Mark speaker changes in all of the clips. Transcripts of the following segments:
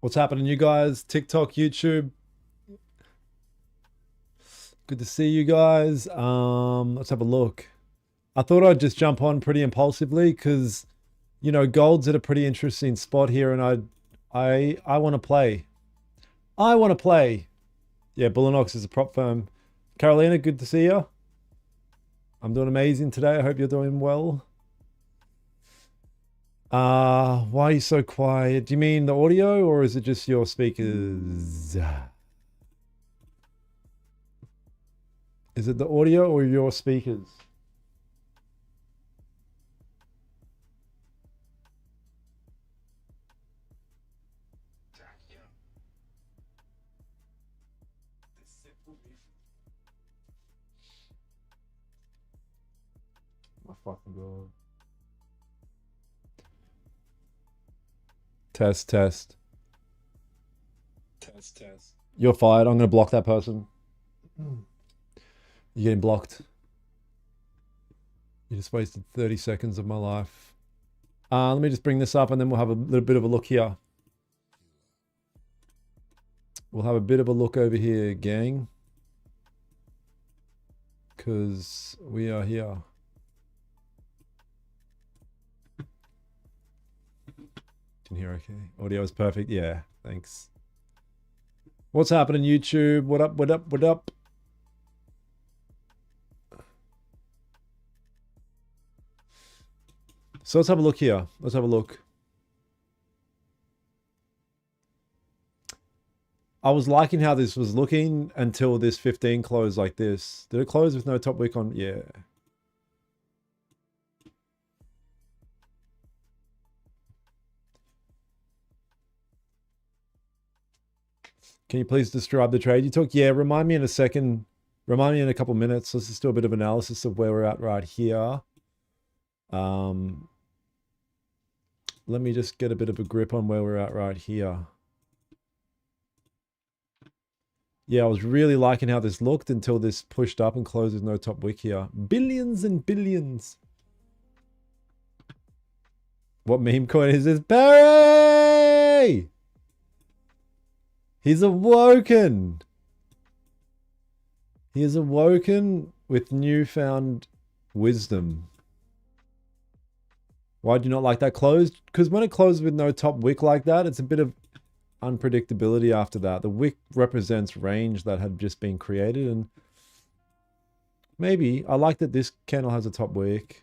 Speaker 1: What's happening, you guys? TikTok, YouTube. Good to see you guys. Let's have a look. I thought I'd just jump on pretty impulsively because, you know, gold's at a pretty interesting spot here, and I want to play. I want to play. Yeah, Bullinox is a prop firm. Carolina, good to see you. I'm doing amazing today. I hope you're doing well. Why are you so quiet? Do you mean the audio or is it just your speakers? Is it the audio or your speakers? My fucking god. Test, test. Test, test. You're fired. I'm going to block that person. You're getting blocked. You just wasted 30 seconds of my life. Let me just bring this up and then we'll have a little bit of a look here. We'll have a bit of a look over here, gang. Because we are here. Can hear okay? Audio is perfect. Yeah, thanks. What's happening, YouTube? What up, what up, what up? So let's have a look here. Let's have a look. I was liking how this was looking until this 15 closed like this. Did it close with no top wick on? Yeah. Can you please describe the trade you took? Yeah, remind me in a second. Remind me in a couple minutes. Let's just do a bit of analysis of where we're at right here. Let me just get a bit of a grip on where we're at right here. Yeah, I was really liking how this looked until this pushed up and closed with no top wick here. Billions and billions. What meme coin is this? Barry! He's awoken. He is awoken with newfound wisdom. Why do you not like that closed? Because when it closes with no top wick like that, it's a bit of unpredictability after that. The wick represents range that had just been created, and maybe I like that this candle has a top wick.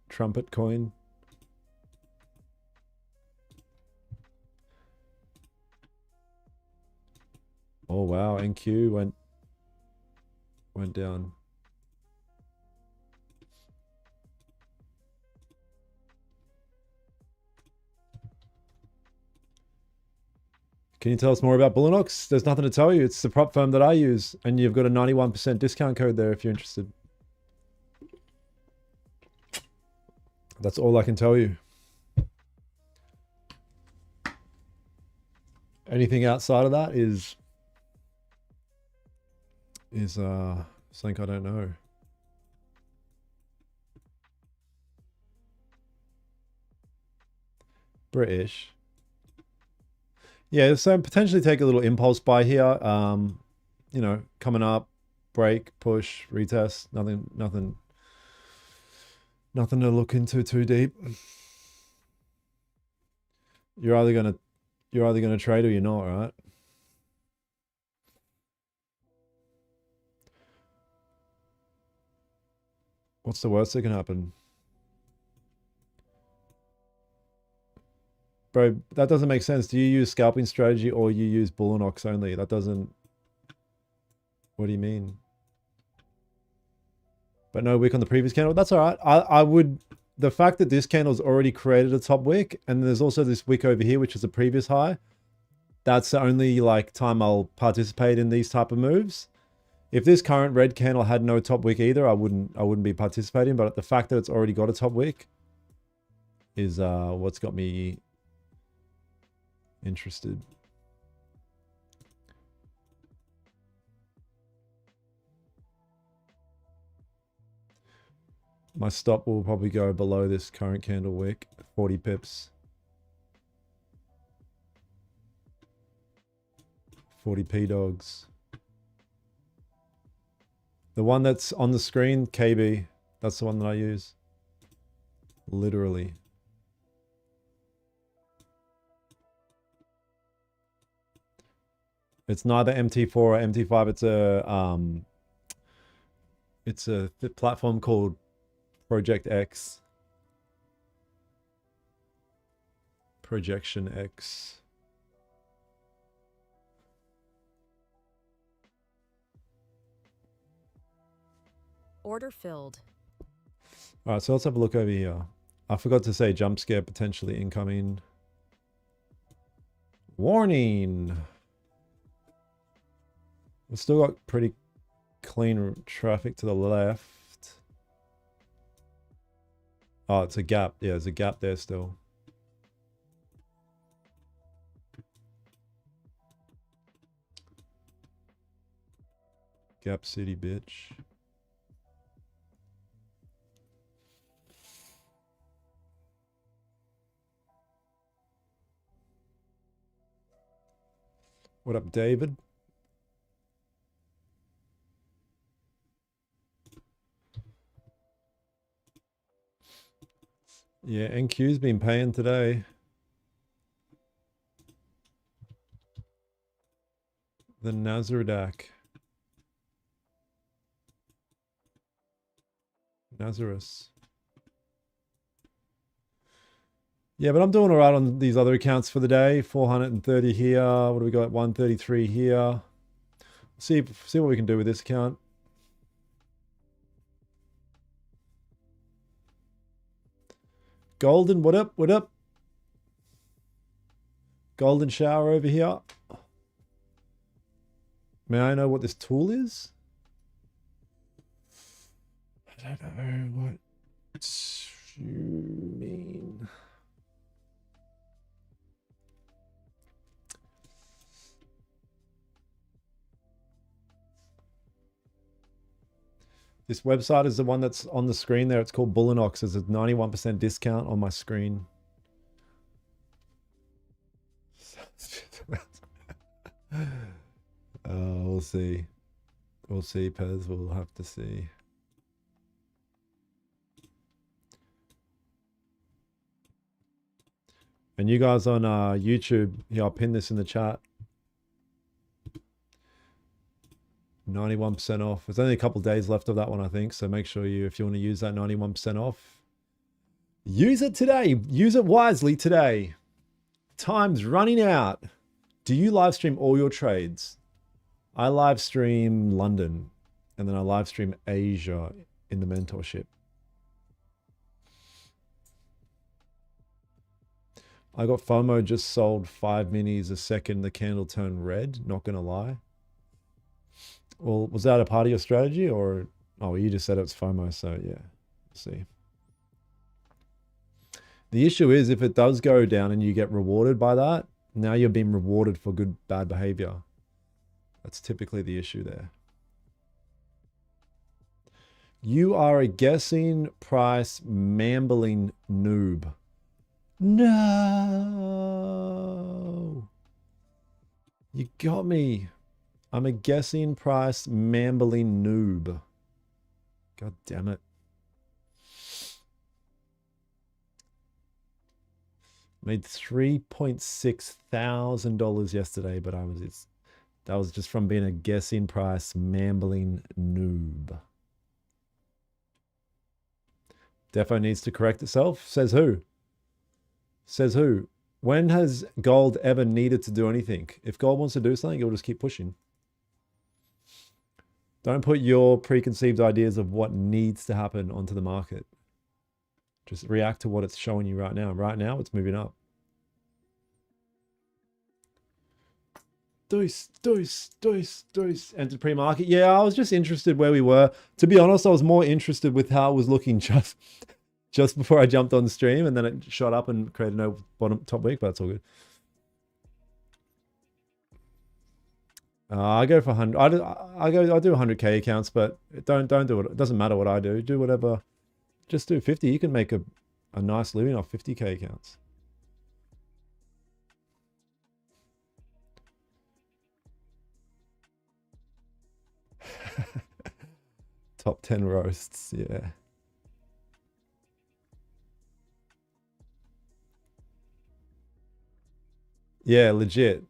Speaker 1: Trumpet coin. Oh wow, NQ went down. Can you tell us more about Bullinox? There's nothing to tell you. It's the prop firm that I use, and you've got a 91% discount code there if you're interested. That's all I can tell you. Anything outside of that is something I don't know. British. Yeah, so potentially take a little impulse buy here. You know, coming up, break, push, retest. Nothing to look into too deep. You're either gonna trade or you're not, right? What's the worst that can happen? Bro, that doesn't make sense. Do you use scalping strategy or you use Bullinox only? That doesn't... What do you mean? But no wick on the previous candle? That's all right. I would... The fact that this candle's already created a top wick, and there's also this wick over here, which is a previous high, that's the only like time I'll participate in these type of moves. If this current red candle had no top wick either, I wouldn't be participating. But the fact that it's already got a top wick is what's got me interested. My stop will probably go below this current candle wick, 40 pips. 40p dogs. The one that's on the screen, KB, that's the one that I use. Literally. It's neither MT4 or MT5. It's a platform called Project X. Projection X.
Speaker 2: Order filled.
Speaker 1: All right, so let's have a look over here. I forgot to say jump scare potentially incoming. Warning. We've still got pretty clean traffic to the left. Oh, it's a gap. Yeah, there's a gap there still. Gap City, bitch. What up, David? Yeah, NQ's been paying today. The Nazareth. Nazareth. Yeah, but I'm doing all right on these other accounts for the day. 430 here. What do we got? 133 here. See what we can do with this account. Golden, what up? What up? Golden shower over here. May I know what this tool is? I don't know what you mean. This website is the one that's on the screen there. It's called Bullinox. There's a 91% discount on my screen. We'll see. We'll see, Pez. We'll have to see. And you guys on YouTube, yeah, I'll pin this in the chat. 91% off. There's only a couple days left of that one, I think. So make sure you, if you want to use that 91% off, use it today. Use it wisely today. Time's running out. Do you live stream all your trades? I live stream London, and then I live stream Asia in the mentorship. I got FOMO, just sold 5 minis a second. The candle turned red. Not going to lie. Well, was that a part of your strategy, or, oh, you just said it's FOMO, so yeah, let's see. The issue is if it does go down and you get rewarded by that, now you're being rewarded for good, bad behavior. That's typically the issue there. You are a guessing price mambling noob. No. You got me. I'm a guessing price mambling noob. God damn it. Made $3.6 thousand yesterday, but that was just from being a guessing price mambling noob. Defo needs to correct itself. Says who? Says who? When has gold ever needed to do anything? If gold wants to do something, it'll just keep pushing. Don't put your preconceived ideas of what needs to happen onto the market. Just react to what it's showing you right now. Right now, it's moving up. Deuce. Entered pre-market. Yeah, I was just interested where we were. To be honest, I was more interested with how it was looking just before I jumped on the stream, and then it shot up and created no top week, but that's all good. I go for 100. I do 100K accounts, but don't do it. It doesn't matter what I do. Do whatever. Just do 50. You can make a nice living off 50K accounts. Top 10 roasts, yeah. Yeah, legit.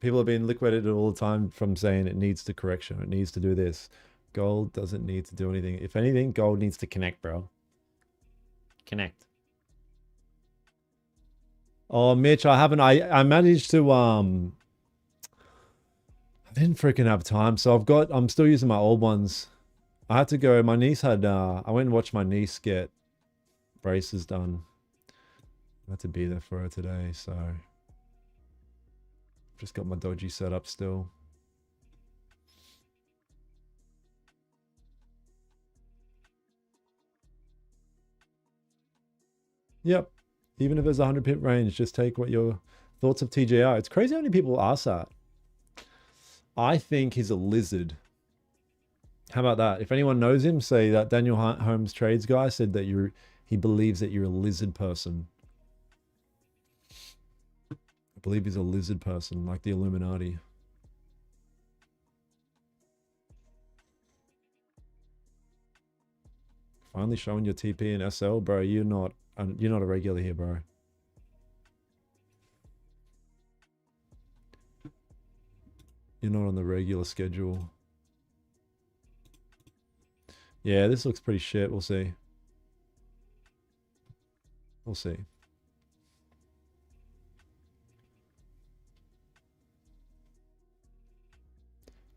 Speaker 1: People have been liquidated all the time from saying it needs to correction. It needs to do this. Gold doesn't need to do anything. If anything, gold needs to connect, bro. Connect. Oh, Mitch, I haven't. I managed to I didn't freaking have time, so I'm still using my old ones. I had to go. My niece had. I went and watched my niece get braces done. I had to be there for her today, so just got my dodgy set up still. Yep. Even if there's a 100 pip range, just take what your thoughts of TJR. It's crazy how many people ask that. I think he's a lizard. How about that? If anyone knows him, say that Daniel Holmes Trades guy said that he believes that you're a lizard person. I believe he's a lizard person, like the Illuminati. Finally showing your TP and SL, bro. You're not a regular here, bro. You're not on the regular schedule. Yeah, this looks pretty shit. We'll see. We'll see.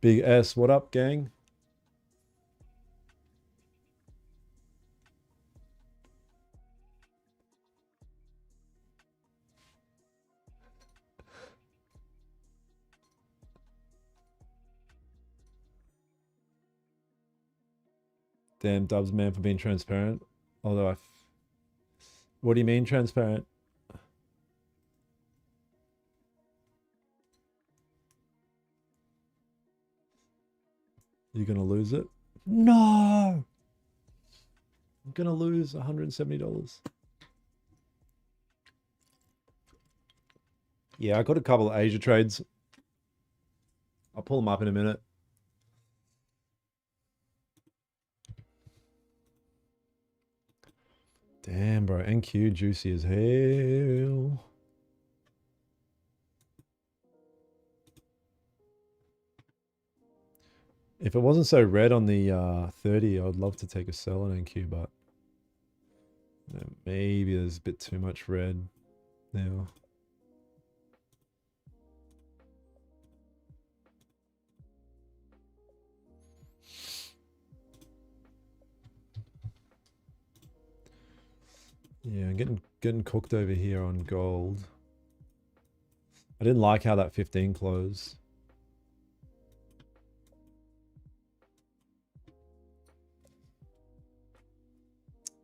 Speaker 1: Big S, what up, gang? Damn Dubs man for being transparent. Although what do you mean transparent? You're gonna lose it? No! I'm gonna lose $170. Yeah, I got a couple of Asia trades. I'll pull them up in a minute. Damn, bro. NQ juicy as hell. If it wasn't so red on the 30, I would love to take a sell on NQ, but maybe there's a bit too much red now. Yeah, I'm getting cooked over here on gold. I didn't like how that 15 closed.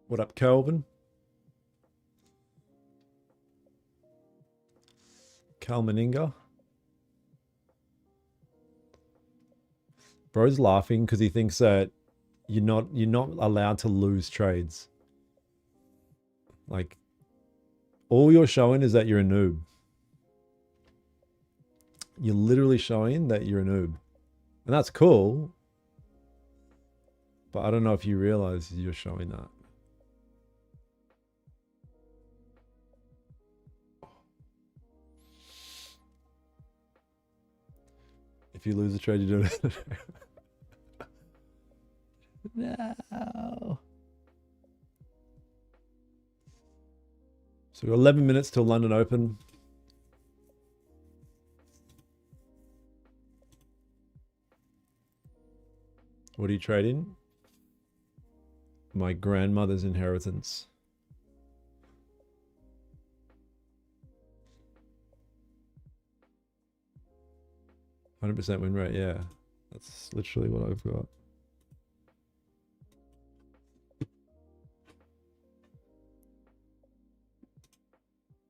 Speaker 1: What up, Kelvin? Cal Meninga. Bro's laughing because he thinks that you're not allowed to lose trades. Like, all you're showing is that you're a noob. You're literally showing that you're a noob. And that's cool. But I don't know if you realize you're showing that. If you lose a trade, you do it. No. So we've got 11 minutes till London Open. What are you trading? My grandmother's inheritance. 100% win rate, yeah. That's literally what I've got.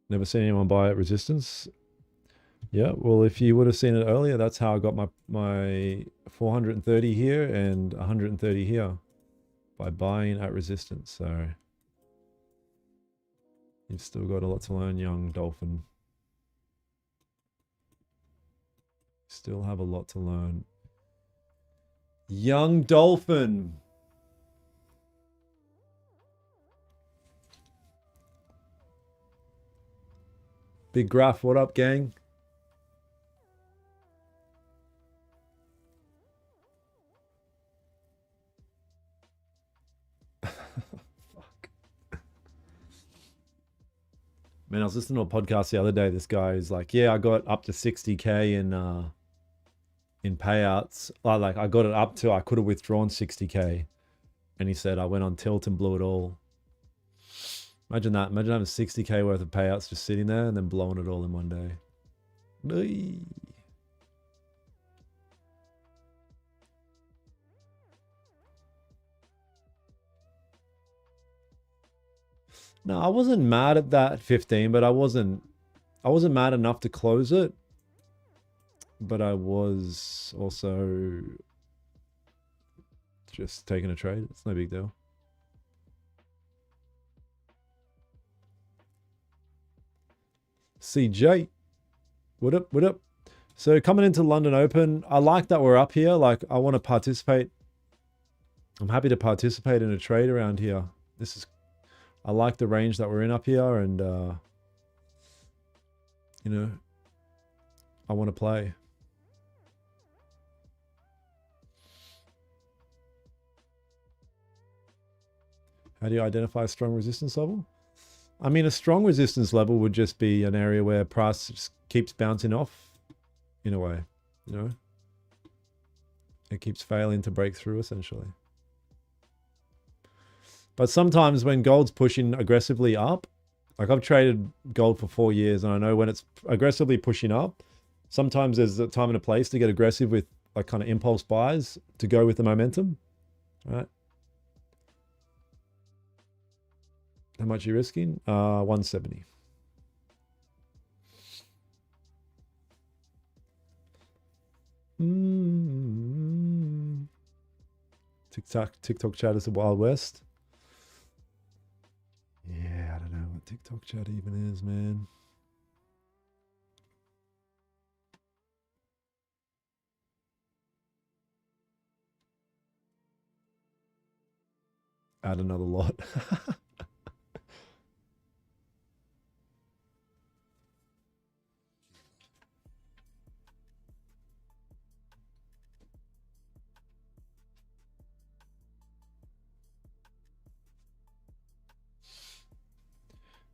Speaker 1: Never seen anyone buy at resistance. Yeah, well, if you would have seen it earlier, that's how I got my 430 here and 130 here by buying at resistance. So you've still got a lot to learn, young dolphin. Still have a lot to learn. Young dolphin. Big Graph, what up, gang? Fuck. Man, I was listening to a podcast the other day. This guy is like, yeah, I got up to 60K in payouts. Like I got it up to, I could have withdrawn 60K. And he said, I went on tilt and blew it all. Imagine that. Imagine having 60K worth of payouts just sitting there and then blowing it all in one day. No, I wasn't mad at that 15, but I wasn't mad enough to close it. But I was also just taking a trade. It's no big deal. CJ, what up, what up? So coming into London Open, I like that we're up here. Like, I want to participate. I'm happy to participate in a trade around here. I like the range that we're in up here, and you know, I want to play. How do you identify a strong resistance level? I mean, a strong resistance level would just be an area where price just keeps bouncing off in a way, you know? It keeps failing to break through, essentially. But sometimes when gold's pushing aggressively up, like I've traded gold for 4 years, and I know when it's aggressively pushing up, sometimes there's a time and a place to get aggressive with like kind of impulse buys to go with the momentum, right? How much are you risking? 170. TikTok chat is the Wild West. Yeah, I don't know what TikTok chat even is, man. Add another lot.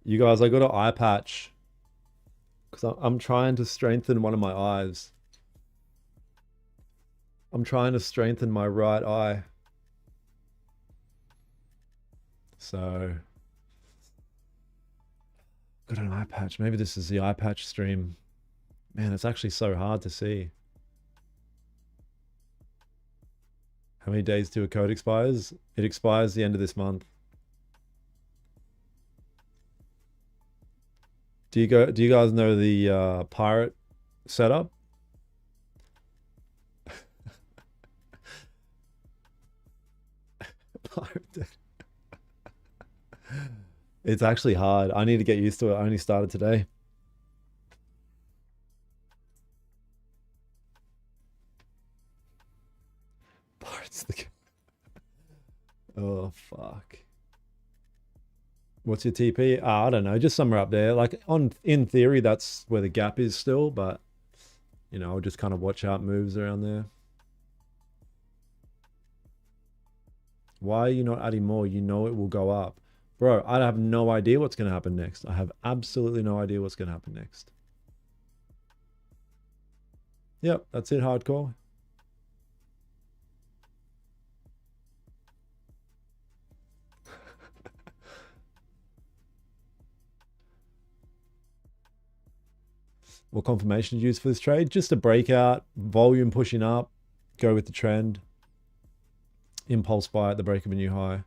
Speaker 1: You guys, I got an eye patch because I'm trying to strengthen one of my eyes. I'm trying to strengthen my right eye. So, got an eye patch. Maybe this is the eye patch stream. Man, it's actually so hard to see. How many days till a code expires? It expires the end of this month. Do you guys know the pirate setup? It's actually hard. I need to get used to it. I only started today. Pirates the Oh fuck. What's your TP? I don't know, just somewhere up there. Like in theory, that's where the gap is still, but you know, I'll just kind of watch out moves around there. Why are you not adding more? You know it will go up. Bro, I have no idea what's going to happen next. I have absolutely no idea what's going to happen next. Yep, that's it, hardcore. What confirmation to use for this trade? Just a breakout, volume pushing up, go with the trend. Impulse buy at the break of a new high.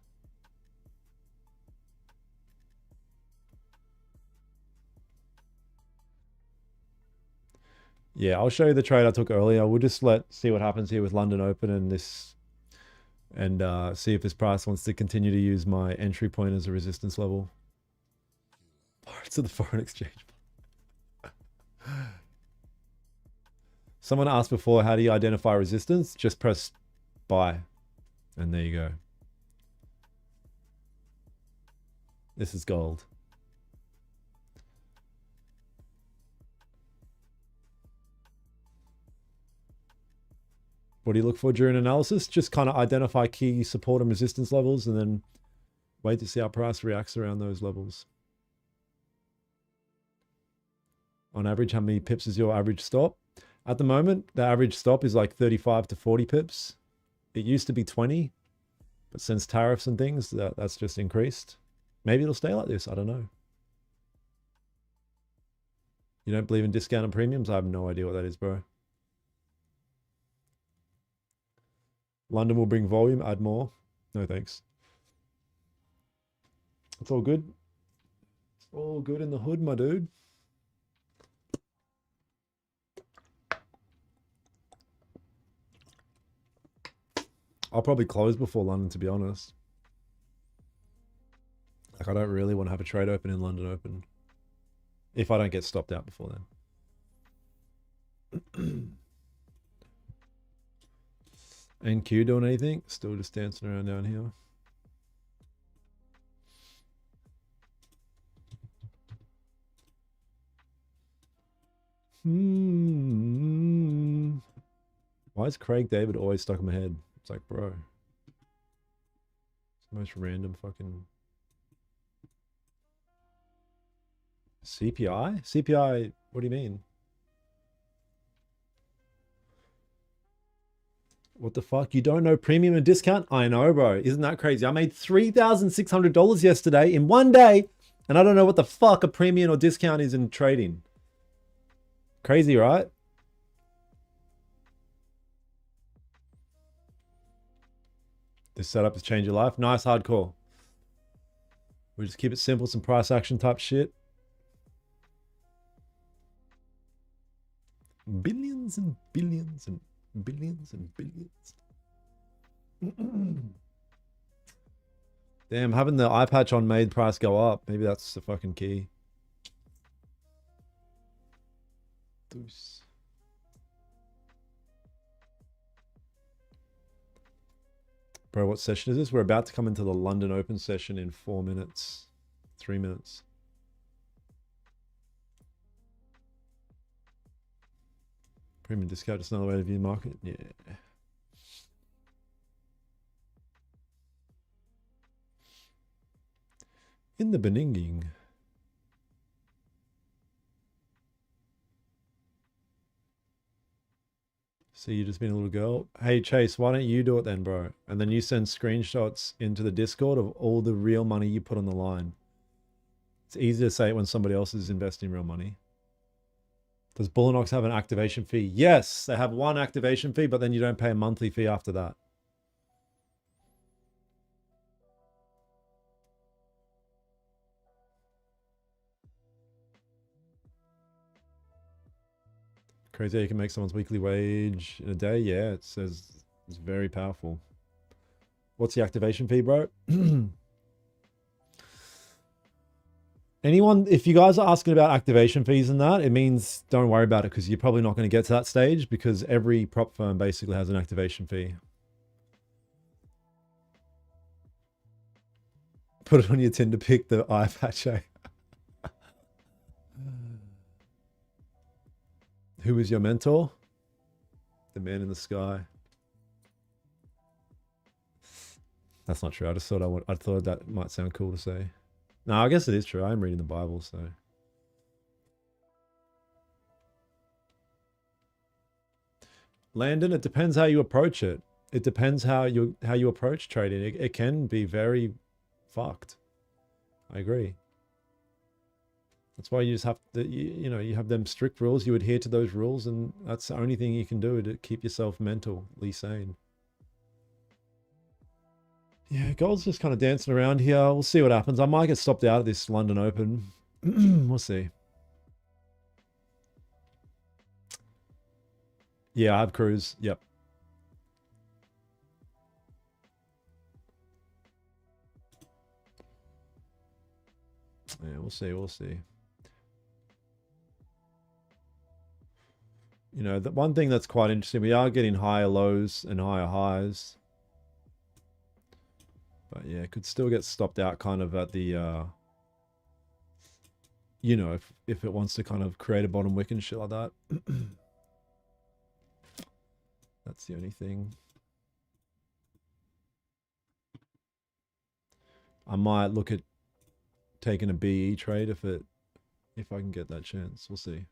Speaker 1: Yeah, I'll show you the trade I took earlier. We'll just see what happens here with London Open and this, and see if this price wants to continue to use my entry point as a resistance level. Parts of the foreign exchange. Someone asked before, how do you identify resistance? Just press buy, and there you go. This is gold. What do you look for during analysis? Just kind of identify key support and resistance levels and then wait to see how price reacts around those levels. On average, how many pips is your average stop? At the moment, the average stop is like 35 to 40 pips. It used to be 20, but since tariffs and things, that's just increased. Maybe it'll stay like this. I don't know. You don't believe in discount and premiums? I have no idea what that is, bro. London will bring volume, add more. No, thanks. It's all good. It's all good in the hood, my dude. I'll probably close before London, to be honest. Like, I don't really want to have a trade open in London Open if I don't get stopped out before then. NQ doing anything? Still just dancing around down here. Why is Craig David always stuck in my head? It's like, bro, it's the most random fucking CPI? CPI, what do you mean? What the fuck? You don't know premium and discount? I know, bro. Isn't that crazy? I made $3,600 yesterday in one day, and I don't know what the fuck a premium or discount is in trading. Crazy, right? This setup has changed your life. Nice, hardcore. We just keep it simple, some price action type shit. Billions and billions and billions and billions. Damn, having the eye patch on made price go up. Maybe that's the fucking key. Deuce. Bro, what session is this? We're about to come into the London Open session in 4 minutes. 3 minutes. Premium discount, just another way to view the market. Yeah. In the Beninging. See, you just been a little girl. Hey, Chase, why don't you do it then, bro? And then you send screenshots into the Discord of all the real money you put on the line. It's easy to say it when somebody else is investing real money. Does Bullinox have an activation fee? Yes, they have one activation fee, but then you don't pay a monthly fee after that. Crazy how you can make someone's weekly wage in a day. Yeah, it says it's very powerful. What's the activation fee, bro? Anyone, if you guys are asking about activation fees and that, it means don't worry about it because you're probably not going to get to that stage because every prop firm basically has an activation fee. Put it on your Tinder pic, the eye patch. Who is your mentor? The man in the sky. That's not true. I just thought I thought that might sound cool to say. No, I guess it is true. I'm reading the Bible, so. Landon, it depends how you approach it. It depends how you approach trading. It can be very fucked. I agree. That's why you just have to, you have them strict rules. You adhere to those rules, and that's the only thing you can do to keep yourself mentally sane. Yeah, gold's just kind of dancing around here. We'll see what happens. I might get stopped out of this London Open. We'll see. Yeah, I have cruise. Yep. Yeah, we'll see. We'll see. You know, the one thing that's quite interesting, we are getting higher lows and higher highs. But yeah, it could still get stopped out kind of at the, you know, if it wants to kind of create a bottom wick and shit like that. That's the only thing. I might look at taking a BE trade if I can get that chance. We'll see.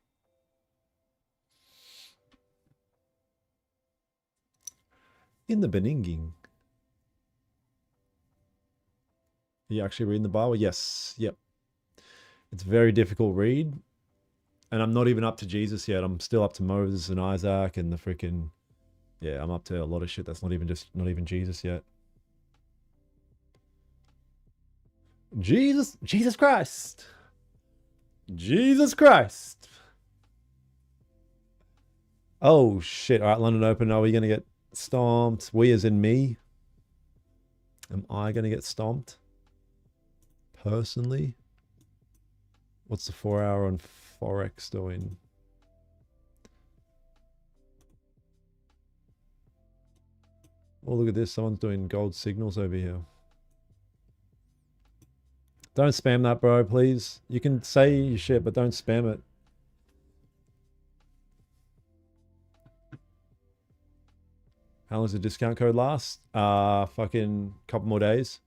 Speaker 1: In the Beninging. Are you actually reading the Bible? Yes. Yep. It's a very difficult read. And I'm not even up to Jesus yet. I'm still up to Moses and Isaac and the freaking... Yeah, I'm up to a lot of shit that's not even Jesus yet. Jesus Christ. Jesus Christ. Oh shit. All right, London Open. Are we going to get stomped? We as in me. Am I going to get stomped? Personally? What's the 4 hour on Forex doing? Oh, look at this. Someone's doing gold signals over here. Don't spam that, bro, please. You can say your shit, but don't spam it. How long does the discount code last? Fucking couple more days.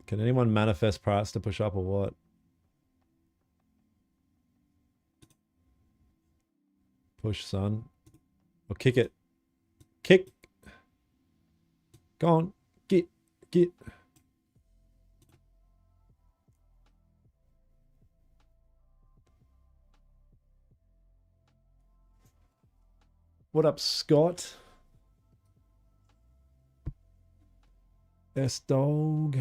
Speaker 1: Can anyone manifest price to push up or what? Push, son. Or kick it. Kick. Go on. Get. What up, Scott? S Dog.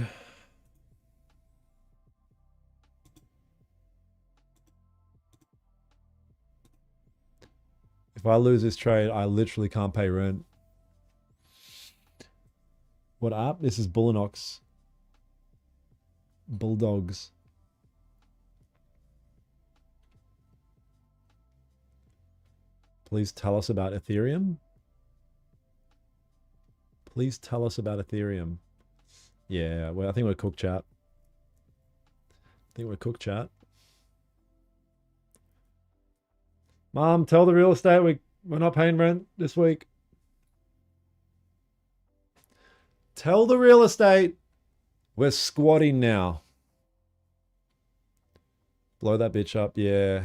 Speaker 1: If I lose this trade, I literally can't pay rent. What up? This is Bullinox. Bulldogs. Please tell us about Ethereum. Please tell us about Ethereum. Yeah, well, I think we're cooked, chat. I think we're cooked, chat. Mom, tell the real estate we're not paying rent this week. Tell the real estate we're squatting now. Blow that bitch up, yeah.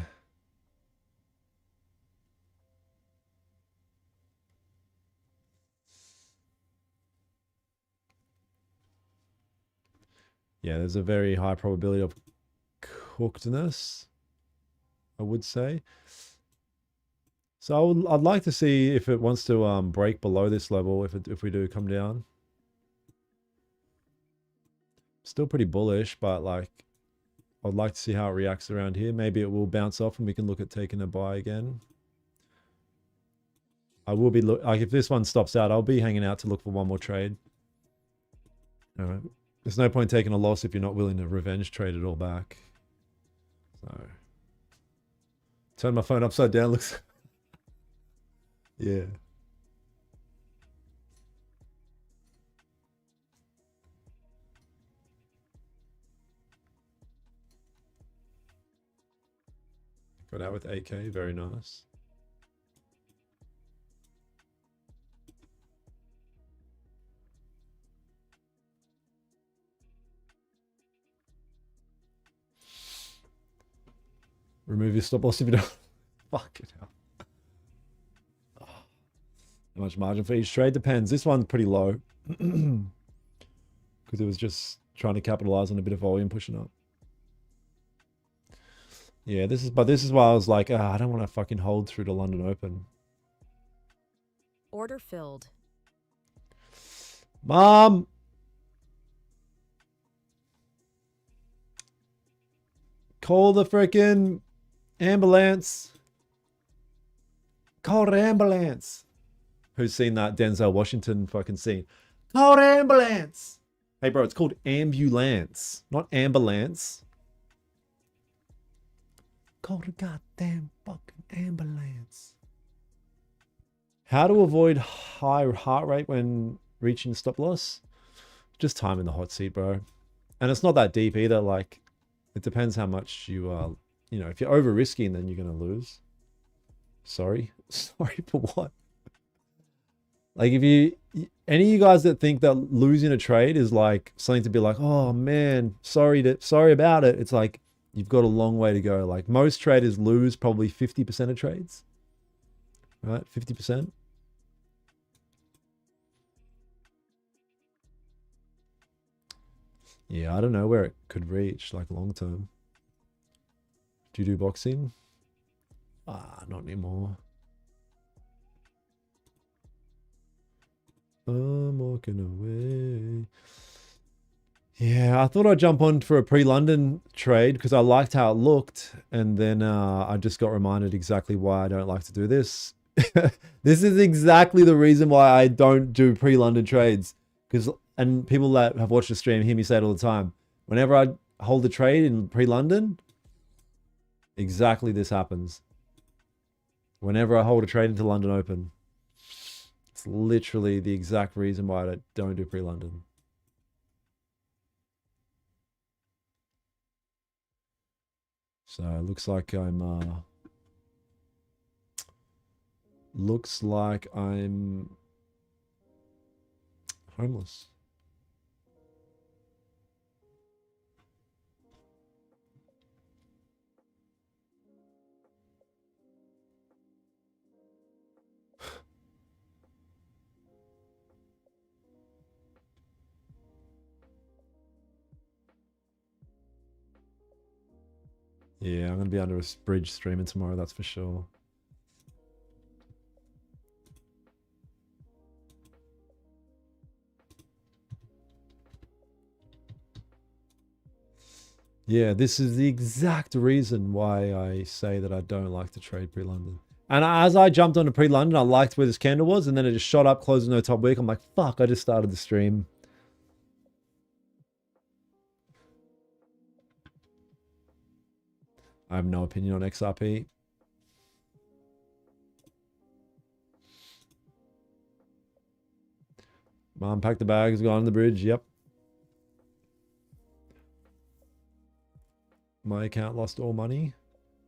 Speaker 1: Yeah, there's a very high probability of cookedness, I would say. So I'd like to see if it wants to break below this level if we do come down. Still pretty bullish, but like I'd like to see how it reacts around here. Maybe it will bounce off and we can look at taking a buy again. I will be like if this one stops out, I'll be hanging out to look for one more trade. All right. There's no point taking a loss if you're not willing to revenge trade it all back. So turn my phone upside down looks yeah. Got out with 8K, very nice. Remove your stop loss if you don't. Fuck it out. How much margin for each trade? Depends. This one's pretty low. Because it was just trying to capitalize on a bit of volume pushing up. Yeah, this is why I was like, I don't want to fucking hold through to London Open.
Speaker 2: Order filled.
Speaker 1: Mom! Call the frickin' ambulance. Call the ambulance. Who's seen that Denzel Washington fucking scene? Call the ambulance. Hey, bro, it's called ambulance, not ambulance. Call the goddamn fucking ambulance. How to avoid high heart rate when reaching stop loss? Just time in the hot seat, bro. And it's not that deep either. Like, it depends how much you are. You know, if you're over risking, then you're gonna lose. Sorry, sorry for what? Like, if you, any of you guys that think that losing a trade is like something to be like, oh man, sorry about it. It's like you've got a long way to go. Like most traders lose probably 50% of trades, right? 50%. Yeah, I don't know where it could reach, like long term. Do you do boxing? Not anymore. I'm walking away. Yeah, I thought I'd jump on for a pre-London trade because I liked how it looked. And then I just got reminded exactly why I don't like to do this. This is exactly the reason why I don't do pre-London trades. And people that have watched the stream hear me say it all the time. Whenever I hold a trade in pre-London, exactly this happens. Whenever I hold a trade into London Open. It's literally the exact reason why I don't do pre-London. So it looks like I'm homeless. Yeah, I'm going to be under a bridge streaming tomorrow, that's for sure. Yeah, this is the exact reason why I say that I don't like to trade pre-London. And as I jumped onto pre-London, I liked where this candle was, and then it just shot up, closing no top week. I'm like, fuck, I just started the stream. I have no opinion on XRP. Mom packed the bags, gone on the bridge. Yep. My account lost all money.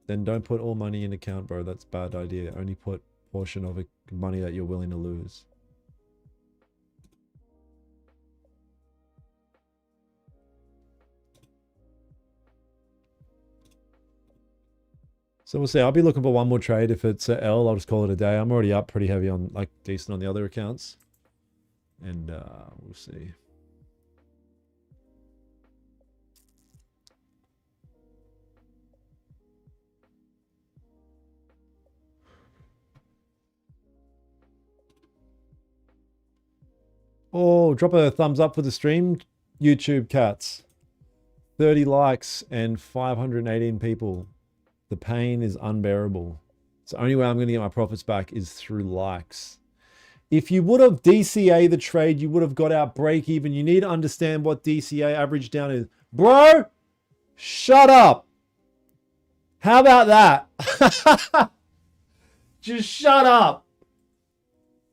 Speaker 1: Then don't put all money in account, bro. That's a bad idea. Only put portion of money that you're willing to lose. So we'll see. I'll be looking for one more trade. If it's a L, I'll just call it a day. I'm already up pretty heavy on, like, decent on the other accounts. And we'll see. Oh, drop a thumbs up for the stream, YouTube cats. 30 likes and 518 people. The pain is unbearable. It's the only way I'm going to get my profits back is through likes. If you would have DCA the trade, you would have got out break even. You need to understand what DCA average down is. Bro, shut up. How about that? Just shut up.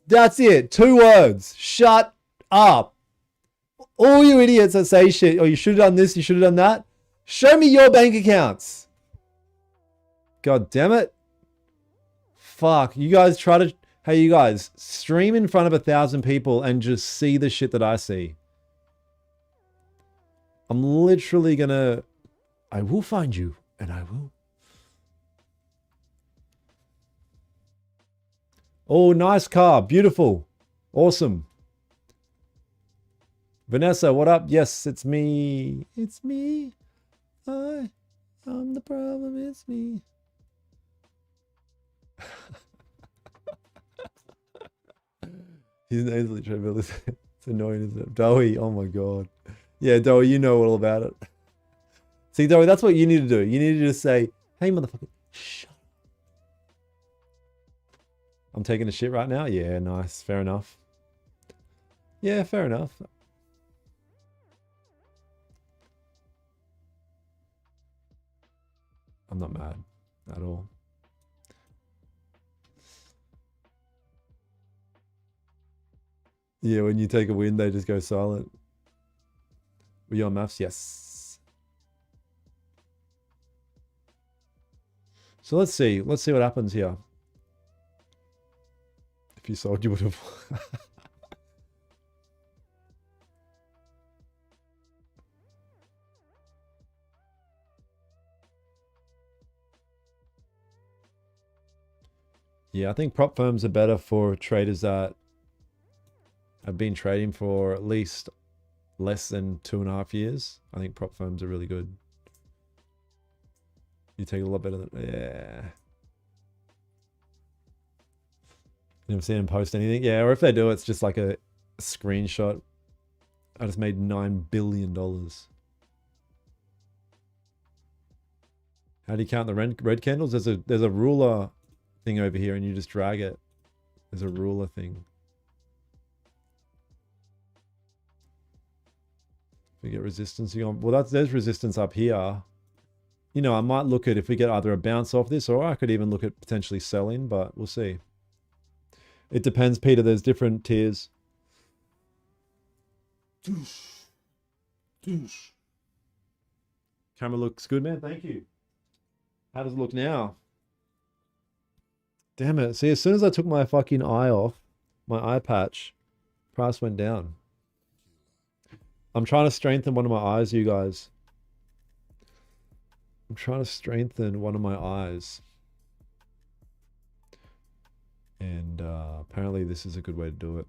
Speaker 1: That's it. 2 words. Shut up. All you idiots that say shit, oh, you should have done this, you should have done that. Show me your bank accounts. God damn it. Fuck. You guys try to... Hey, you guys, stream in front of 1,000 people and just see the shit that I see. I'm literally gonna... I will find you, and I will. Oh, nice car. Beautiful. Awesome. Vanessa, what up? Yes, it's me. It's me. I'm the problem. It's me. His name's literally it's annoying, isn't it? Dowie, oh my god. Yeah, Dowie, you know all about it. See, Dowie, that's what you need to do. You need to just say, hey, motherfucker, shut up. I'm taking a shit right now? Yeah, nice. Fair enough. Yeah, fair enough. I'm not mad at all. Yeah, when you take a win, they just go silent. Were you on maths? Yes. So let's see. Let's see what happens here. If you sold, you would have. Yeah, I think prop firms are better for traders that have been trading for at least less than 2.5 years. I think prop firms are really good. You take a lot better than... Yeah. You never seen them post anything? Yeah, or if they do, it's just like a screenshot. I just made $9 billion. How do you count the red candles? There's a ruler thing over here and you just drag it. There's a ruler thing. We get resistance. Well, there's resistance up here. You know, I might look at if we get either a bounce off this or I could even look at potentially selling, but we'll see. It depends, Peter. There's different tiers. Camera looks good, man. Thank you. How does it look now? Damn it. See, as soon as I took my fucking eye off, my eye patch, price went down. I'm trying to strengthen one of my eyes, you guys. I'm trying to strengthen one of my eyes. And apparently this is a good way to do it.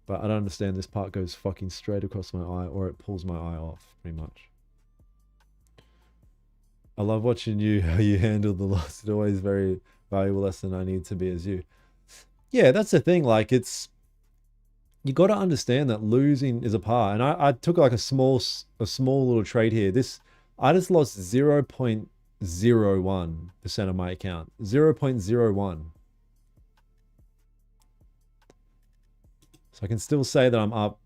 Speaker 1: But I don't understand. This part goes fucking straight across my eye or it pulls my eye off, pretty much. I love watching you, how you handle the loss. It's always very valuable lesson. I need to be as you. Yeah, that's the thing. Like, it's... you got to understand that losing is a part. And I took like a small little trade here. I just lost 0.01% of my account. 0.01. So I can still say that I'm up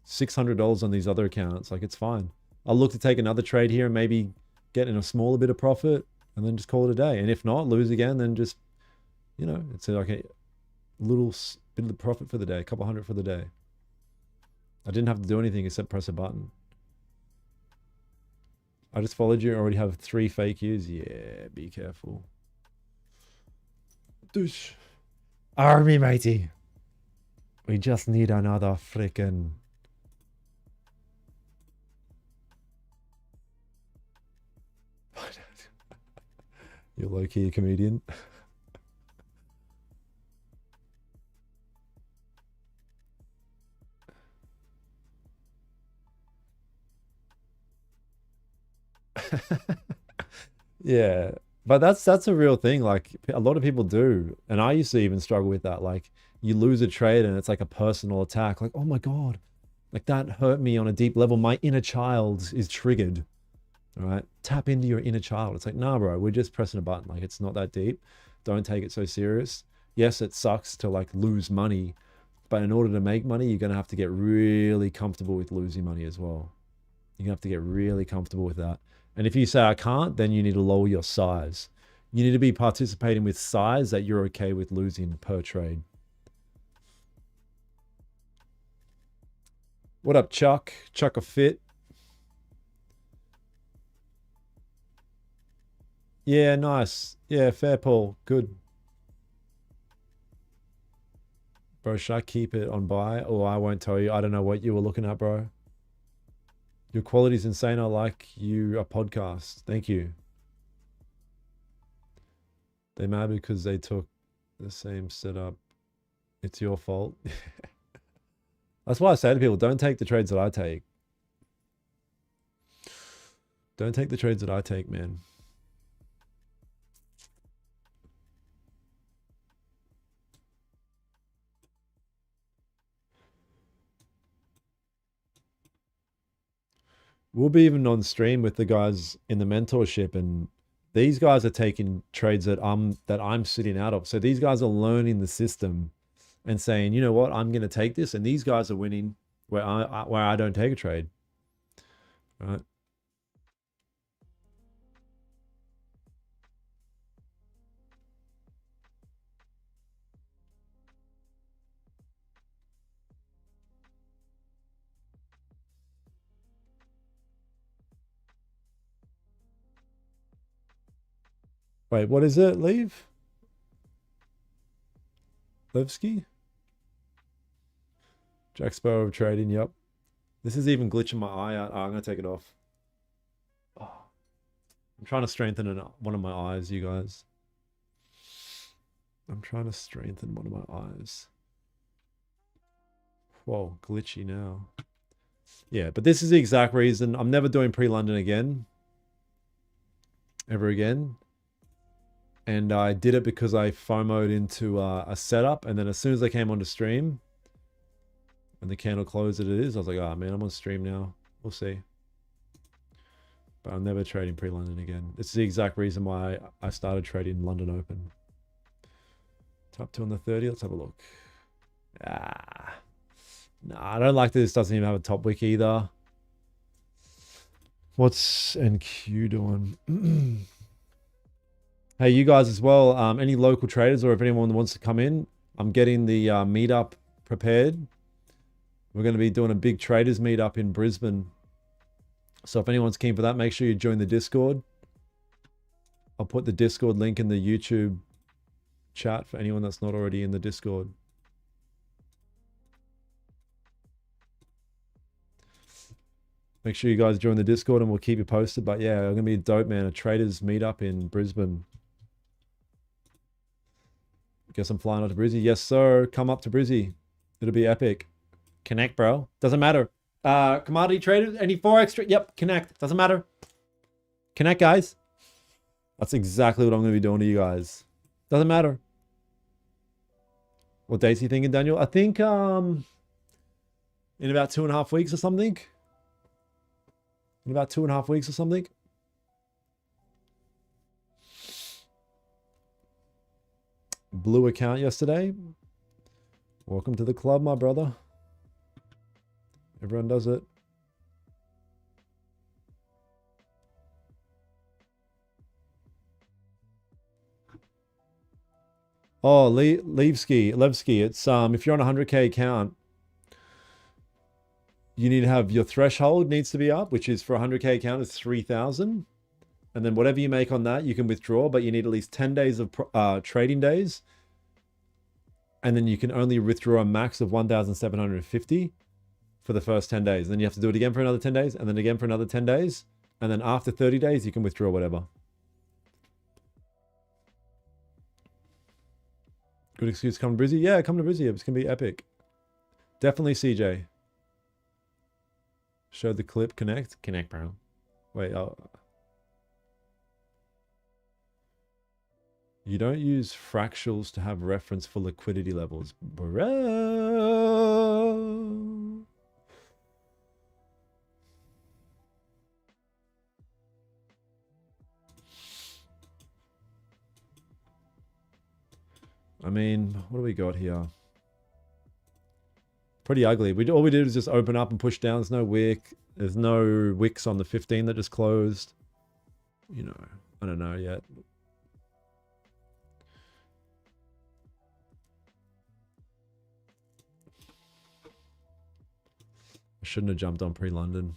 Speaker 1: $600 on these other accounts. Like, it's fine. I'll look to take another trade here and maybe get in a smaller bit of profit and then just call it a day. And if not, lose again, then just, you know, it's like a little bit of the profit for the day, a couple hundred for the day. I didn't have to do anything except press a button. I just followed you. I already have 3 fake U's. Yeah, be careful. Douche. Army, matey. We just need another frickin'... You're low-key a comedian. Yeah, but that's a real thing. Like, a lot of people do, and I used to even struggle with that. Like, you lose a trade and it's like a personal attack. Like, oh my God, like that hurt me on a deep level. My inner child is triggered. All right, tap into your inner child. It's like, nah, bro, we're just pressing a button. Like, it's not that deep. Don't take it so serious. Yes, it sucks to like lose money, but in order to make money, you're gonna have to get really comfortable with losing money as well. You're gonna have to get really comfortable with that. And if you say I can't, then you need to lower your size. You need to be participating with size that you're okay with losing per trade. What up, Chuck? Chuck a fit. Yeah, nice. Yeah, fair, Paul. Good. Bro, should I keep it on buy? Or I won't tell you. I don't know what you were looking at, bro. Your quality's insane. I like you a podcast. Thank you. They mad because they took the same setup. It's your fault. That's why I say to people, don't take the trades that I take. Don't take the trades that I take, man. We'll be even on stream with the guys in the mentorship, and these guys are taking trades that I'm sitting out of. So these guys are learning the system and saying, you know what, I'm going to take this, and these guys are winning where I don't take a trade. All right. Wait, what is it? Leave? Levski? Jack Sparrow trading, yep. This is even glitching my eye out. Oh, I'm going to take it off. Oh, I'm trying to strengthen one of my eyes, you guys. I'm trying to strengthen one of my eyes. Whoa, glitchy now. Yeah, but this is the exact reason. I'm never doing pre-London again. Ever again. And I did it because I FOMO'd into a setup. And then as soon as I came onto stream, and the candle closed that it is, I was like, oh man, I'm on stream now. We'll see. But I'm never trading pre-London again. It's the exact reason why I started trading London Open. Top 2 on the 30. Let's have a look. Nah, I don't like that this doesn't even have a top wick either. What's NQ doing? Hey, you guys as well. Any local traders, or if anyone wants to come in, I'm getting the meetup prepared. We're going to be doing a big traders meetup in Brisbane. So if anyone's keen for that, make sure you join the Discord. I'll put the Discord link in the YouTube chat for anyone that's not already in the Discord. Make sure you guys join the Discord and we'll keep you posted. But yeah, I'm going to be dope, man. A traders meetup in Brisbane. Guess I'm flying out to Brizzy. Yes, sir. Come up to Brizzy. It'll be epic. Connect, bro. Doesn't matter. Commodity traders, any Forex? Yep, connect. Doesn't matter. Connect, guys. That's exactly what I'm going to be doing to you guys. Doesn't matter. What dates are you thinking, Daniel? I think in about 2.5 weeks or something. In about 2.5 weeks or something. Blue account yesterday. Welcome to the club, my brother. Everyone does it. Oh, Levski. It's if you're on a 100K account, you need to have your threshold needs to be up, which is for a 100K account is 3,000. And then whatever you make on that, you can withdraw, but you need at least 10 days of trading days. And then you can only withdraw a max of 1,750 for the first 10 days. Then you have to do it again for another 10 days, and then again for another 10 days. And then after 30 days, you can withdraw whatever. Good excuse to come to Brizzy? Yeah, come to Brizzy. It's going to be epic. Definitely CJ. Show the clip. Connect. Connect, bro. Wait. Oh. You don't use fractals to have reference for liquidity levels. Bro. I mean, what do we got here? Pretty ugly. All we did is just open up and push down. There's no wick. There's no wicks on the 15 that just closed. You know, I don't know yet. I shouldn't have jumped on pre-London.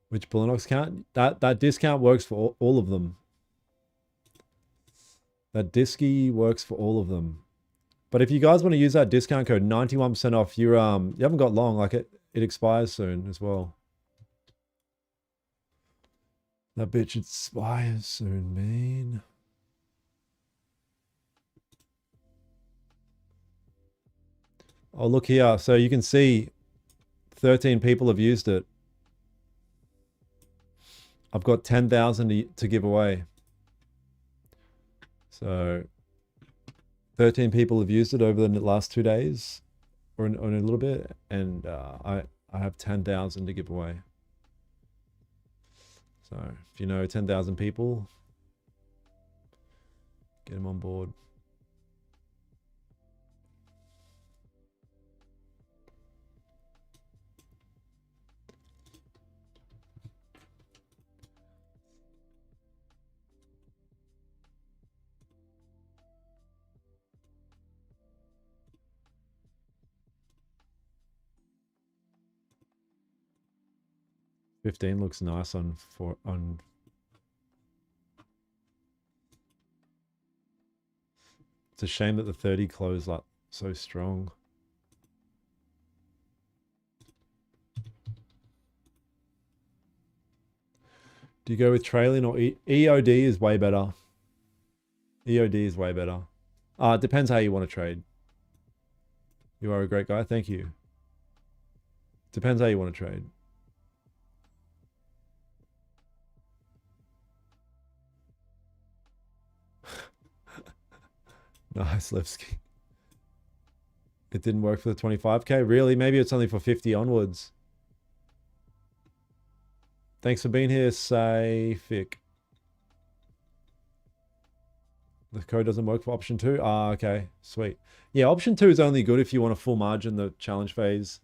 Speaker 1: Which Bullinox count? That discount works for all of them. That Disky works for all of them. But if you guys want to use that discount code, 91% off, you haven't got long. Like it expires soon as well. That bitch expires soon, man. Oh, look here. So you can see 13 people have used it. I've got 10,000 to give away. So 13 people have used it over the last 2 days or in a little bit. And I have 10,000 to give away. So if you know 10,000 people, get them on board. $15 looks nice on. It's a shame that the 30 closed like so strong. Do you go with trailing or EOD is way better. EOD is way better. It depends how you want to trade. You are a great guy. Thank you. Depends how you want to trade. Nice, Levski. It didn't work for the 25K? Really? Maybe it's only for 50 onwards. Thanks for being here, Sayfik. The code doesn't work for option 2? Okay. Sweet. Yeah, option 2 is only good if you want a full margin, the challenge phase.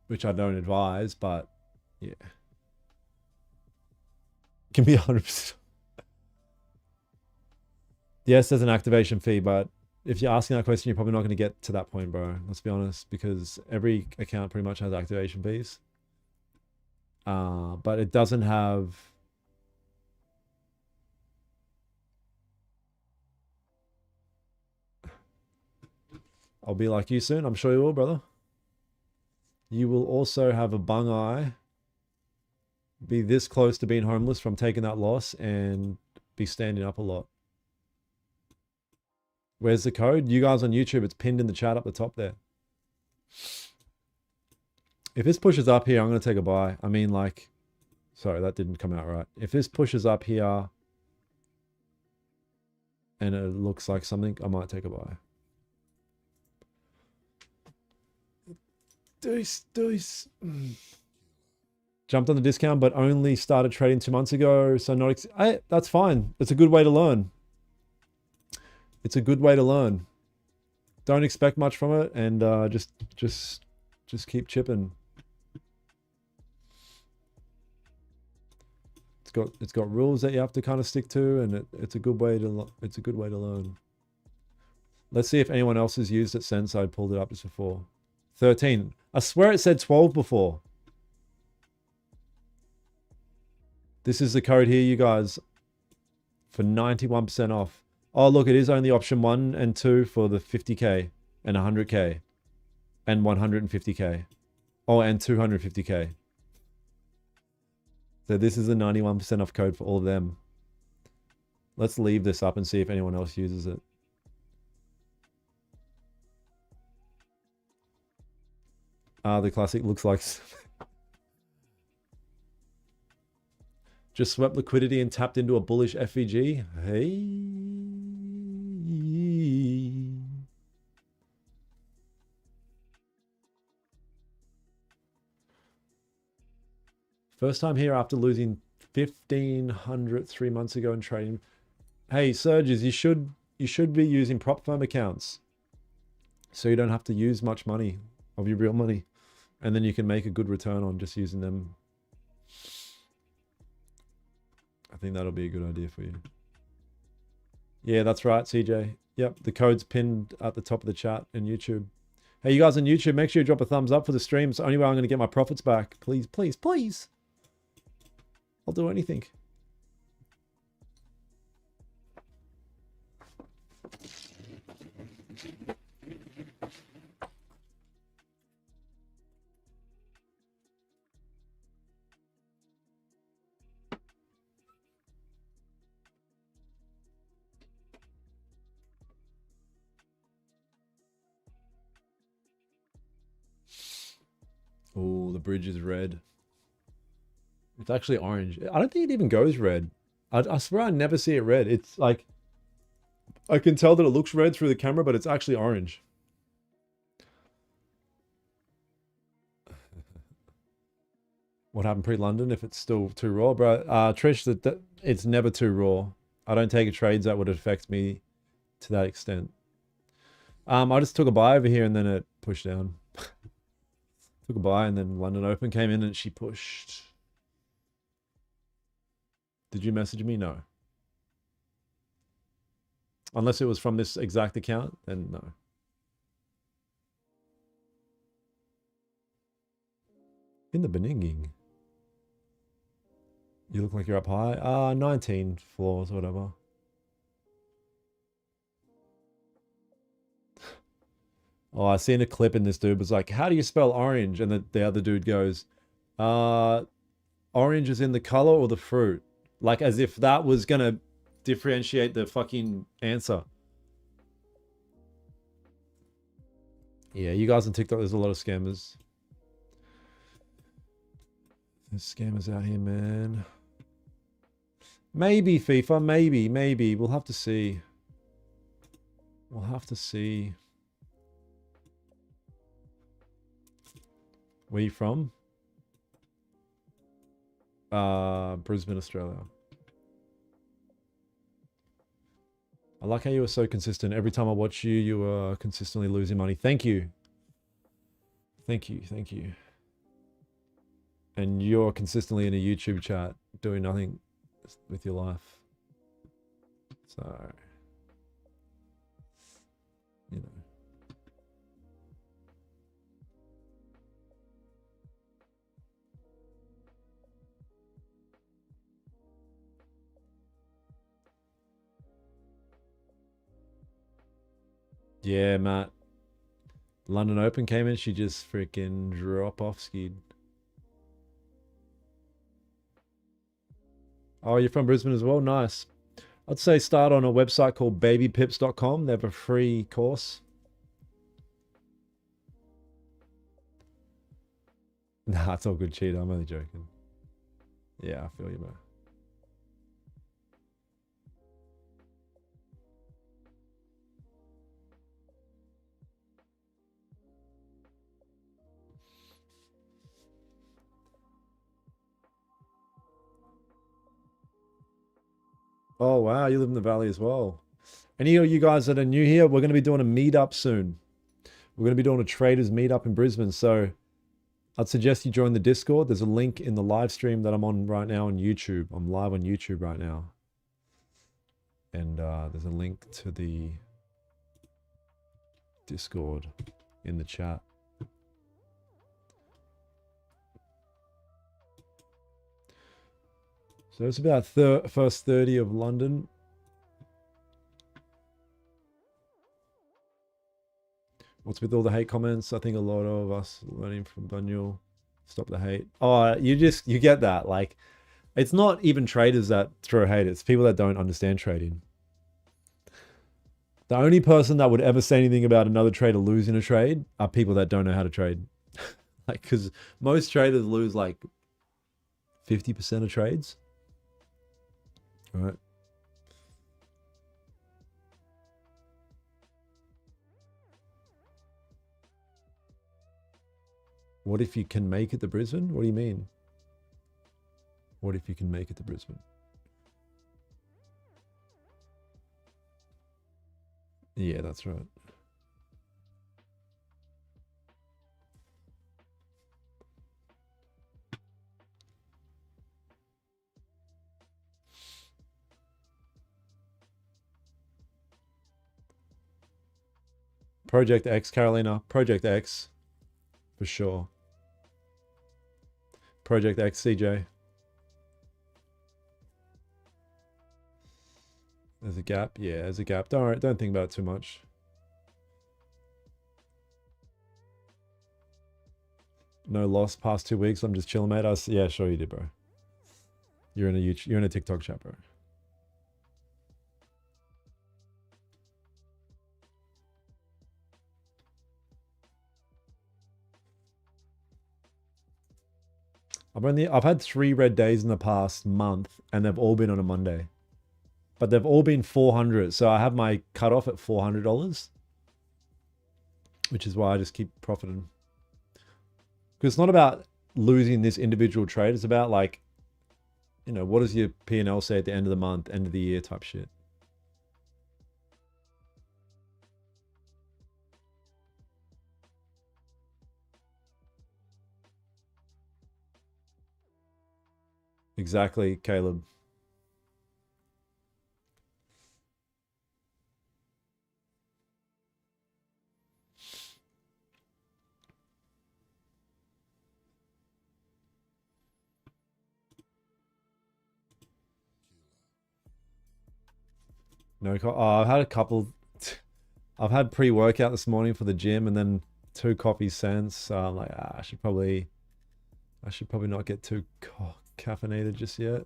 Speaker 1: Which I don't advise, but yeah. It can be 100%. Yes, there's an activation fee, but if you're asking that question, you're probably not going to get to that point, bro. Let's be honest, because every account pretty much has activation fees. But it doesn't have... I'll be like you soon. I'm sure you will, brother. You will also have a bung eye be this close to being homeless from taking that loss and be standing up a lot. Where's the code? You guys on YouTube, it's pinned in the chat up the top there. If this pushes up here, I'm going to take a buy. I mean, like, sorry, that didn't come out right. If this pushes up here and it looks like something, I might take a buy. Deuce. Jumped on the discount, but only started trading 2 months ago. So that's fine. It's a good way to learn. It's a good way to learn. Don't expect much from it, and just keep chipping. It's got rules that you have to kind of stick to, and it's a good way to learn. Let's see if anyone else has used it since I pulled it up just before. 13. I swear it said 12 before. This is the code here, you guys, for 91% off. Oh, look, it is only option 1 and 2 for the 50K and 100K and 150K. Oh, and 250K. So this is a 91% off code for all of them. Let's leave this up and see if anyone else uses it. The classic looks like... Just swept liquidity and tapped into a bullish FVG. Hey. First time here after losing 1,500 3 months ago in trading. Hey, Surges, you should be using prop firm accounts, so you don't have to use much money of your real money, and then you can make a good return on just using them. I think that'll be a good idea for you. Yeah, that's right, CJ. Yep, the code's pinned at the top of the chat in YouTube. Hey, you guys on YouTube, make sure you drop a thumbs up for the stream. It's the only way I'm going to get my profits back. Please, please, please. I'll do anything. Oh, the bridge is red. It's actually orange. I don't think it even goes red. I swear I never see it red. It's like, I can tell that it looks red through the camera, but it's actually orange. What happened pre-London if it's still too raw? Bro, Trish, it's never too raw. I don't take trades that would affect me to that extent. I just took a buy over here and then it pushed down. Took a buy and then London Open came in and she pushed. Did you message me? No. Unless it was from this exact account, then no. In the Beninging. You look like you're up high. 19 floors, whatever. Oh, I seen a clip and this dude was like, how do you spell orange? And the other dude goes, orange is in the color or the fruit? Like as if that was going to differentiate the fucking answer. Yeah, you guys on TikTok, there's a lot of scammers. There's scammers out here, man. Maybe FIFA, maybe. We'll have to see. We'll have to see. Where you from? Brisbane, Australia. I like how you were so consistent. Every time I watch you, you are consistently losing money. Thank you. Thank you. And you're consistently in a YouTube chat doing nothing with your life. So, you know. Yeah, Matt. London Open came in, she just freaking drop off skied. Oh, you're from Brisbane as well? Nice. I'd say start on a website called babypips.com. They have a free course. Nah, it's all good, cheater. I'm only joking. Yeah, I feel you, bro. Oh, wow. You live in the valley as well. Any of you guys that are new here, we're going to be doing a meetup soon. We're going to be doing a traders meetup in Brisbane. So I'd suggest you join the Discord. There's a link in the live stream that I'm on right now on YouTube. I'm live on YouTube right now. And there's a link to the Discord in the chat. So it's about first 30 of London. What's with all the hate comments? I think a lot of us learning from Daniel. Stop the hate. Oh, you get that. Like, it's not even traders that throw hate. It's people that don't understand trading. The only person that would ever say anything about another trader losing a trade are people that don't know how to trade. Like, because most traders lose like 50% of trades. All right. What if you can make it to Brisbane? What do you mean? What if you can make it to Brisbane? Yeah, that's right. Project X, Carolina. Project X. For sure. Project X, CJ. There's a gap. Yeah, there's a gap. Don't worry, don't think about it too much. No loss past 2 weeks. I'm just chilling, mate. Yeah, sure you did, bro. You're in a TikTok chat, bro. I've had 3 red days in the past month, and they've all been on a Monday. But they've all been 400. So I have my cutoff at $400, which is why I just keep profiting. Because it's not about losing this individual trade. It's about, like, you know, what does your P&L say at the end of the month, end of the year type shit. Exactly, Caleb. No, I've had a couple. I've had pre-workout this morning for the gym, and then 2 coffees since. So I'm like, I should probably not get too caffeinated just yet.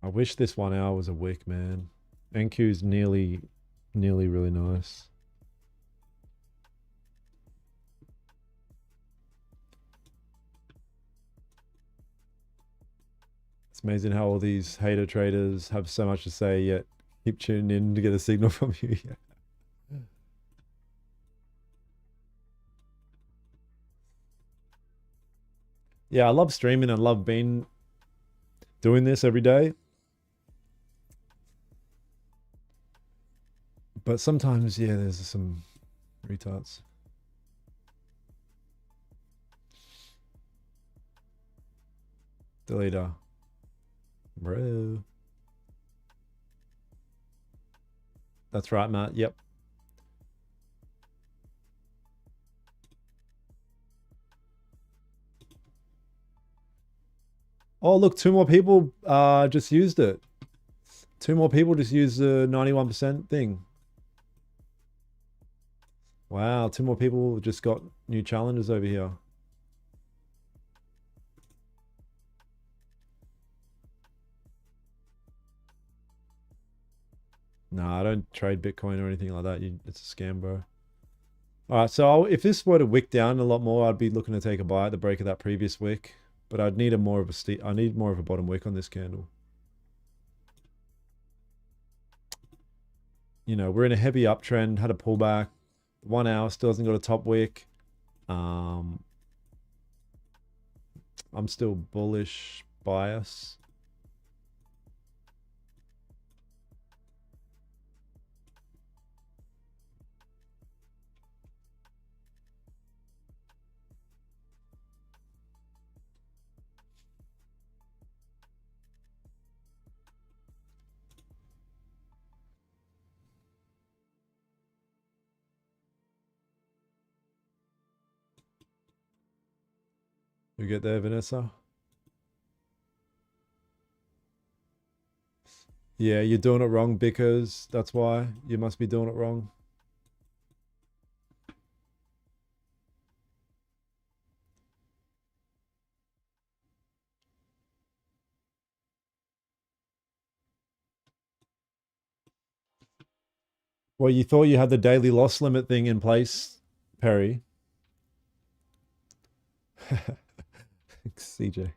Speaker 1: I wish this 1 hour was a wick, man. NQ's nearly really nice. It's amazing how all these hater traders have so much to say, yet keep tuning in to get a signal from you. Yeah, I love streaming and love being doing this every day. But sometimes, yeah, there's some retards. Deleter. Bro. That's right, Matt. Yep. Oh, look, two more people just used it. Two more people just used the 91% thing. Wow, two more people just got new challenges over here. Nah, I don't trade Bitcoin or anything like that. It's a scam, bro. All right, so if this were to wick down a lot more, I'd be looking to take a buy at the break of that previous wick. But I'd need more of a I need more of a bottom wick on this candle. You know, we're in a heavy uptrend, had a pullback. 1 hour still hasn't got a top wick. I'm still bullish bias. You get there, Vanessa? Yeah, you're doing it wrong because that's why. You must be doing it wrong. Well, you thought you had the daily loss limit thing in place, Perry. CJ.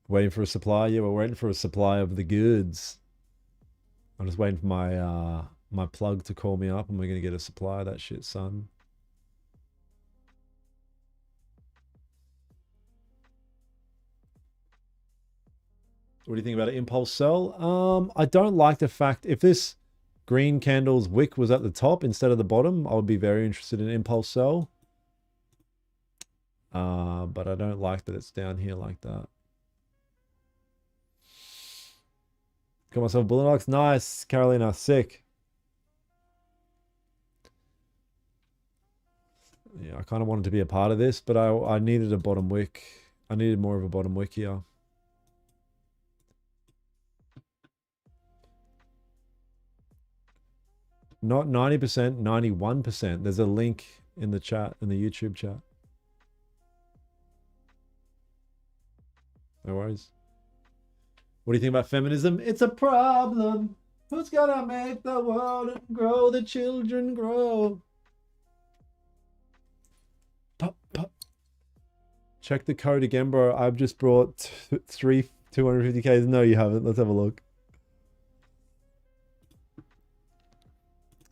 Speaker 1: Waiting for a supply? Yeah, we're waiting for a supply of the goods. I'm just waiting for my my plug to call me up and we're gonna get a supply of that shit, son. What do you think about an impulse sell? I don't like the fact if this green candle's wick was at the top instead of the bottom, I would be very interested in impulse sell. But I don't like that it's down here like that. Got myself Bullinox. Nice, Carolina. Sick. Yeah, I kind of wanted to be a part of this, but I needed a bottom wick. I needed more of a bottom wick here. Not 90%, 91%. There's a link in the chat, in the YouTube chat. No worries. What do you think about feminism? It's a problem. Who's gonna make the world and grow the children grow? Pop, pop. Check the code again, bro. I've just brought 250Ks. No, you haven't. Let's have a look.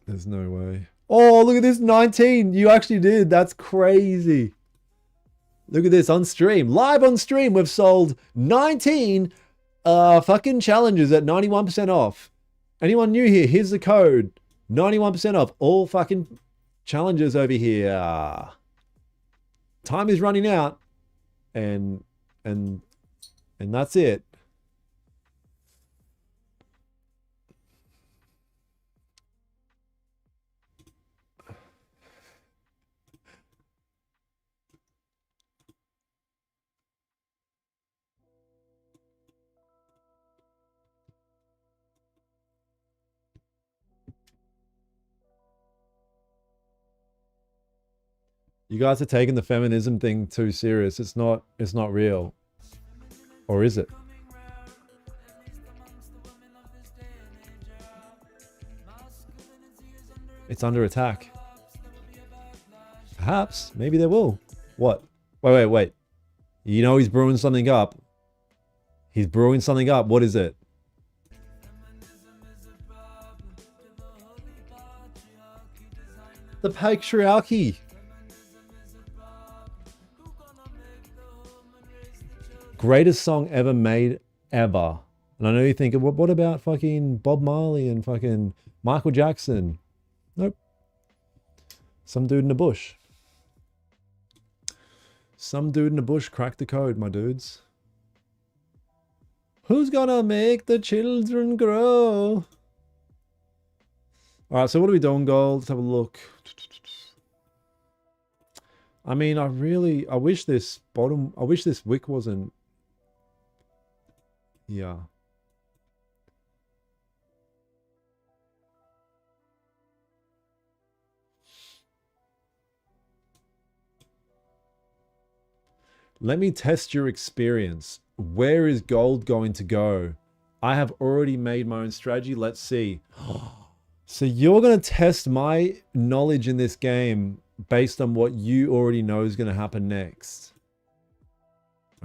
Speaker 1: There's no way. Oh, look at this. 19. You actually did. That's crazy. Look at this on stream. Live on stream, we've sold 19 fucking challenges at 91% off. Anyone new here? Here's the code. 91% off all fucking challenges over here. Time is running out. And that's it. You guys are taking the feminism thing too serious. It's not real. Or is it? It's under attack. Perhaps. Maybe they will. What? Wait. You know he's brewing something up. He's brewing something up. What is it? The patriarchy. Greatest song ever made, ever. And I know you think, what about fucking Bob Marley and fucking Michael Jackson? Nope. Some dude in the bush. Some dude in the bush cracked the code, my dudes. Who's gonna make the children grow? All right, so what are we doing, gold? Let's have a look. I mean, I wish this wick wasn't, yeah. Let me test your experience. Where is gold going to go? I have already made my own strategy. Let's see. So you're going to test my knowledge in this game based on what you already know is going to happen next.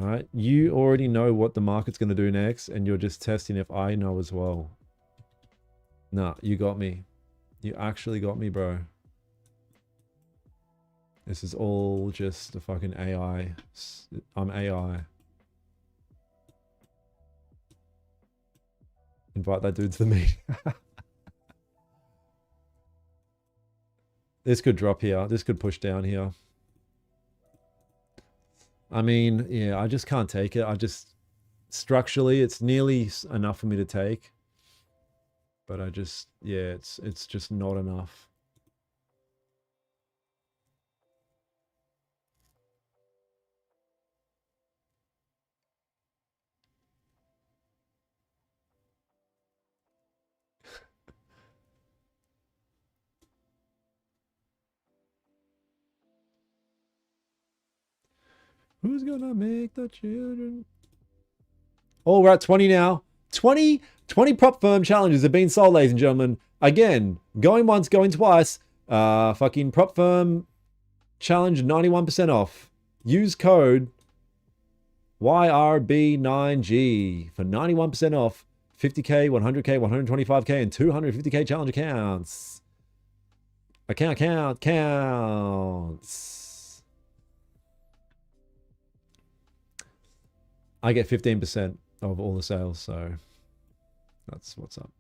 Speaker 1: All right. You already know what the market's going to do next, and you're just testing if I know as well. Nah, you got me. You actually got me, bro. This is all just a fucking AI. I'm AI. Invite that dude to the meeting. This could drop here. This could push down here. I mean, yeah, I just can't take it. I just, structurally, it's nearly enough for me to take. But I just, yeah, it's just not enough. Who's gonna make the children? Oh, we're at 20 now. 20 prop firm challenges have been sold, ladies and gentlemen. Again, going once, going twice. Fucking prop firm challenge 91% off. Use code YRB9G for 91% off 50k, 100k, 125k, and 250k challenge accounts. Counts. I get 15% of all the sales, so that's what's up.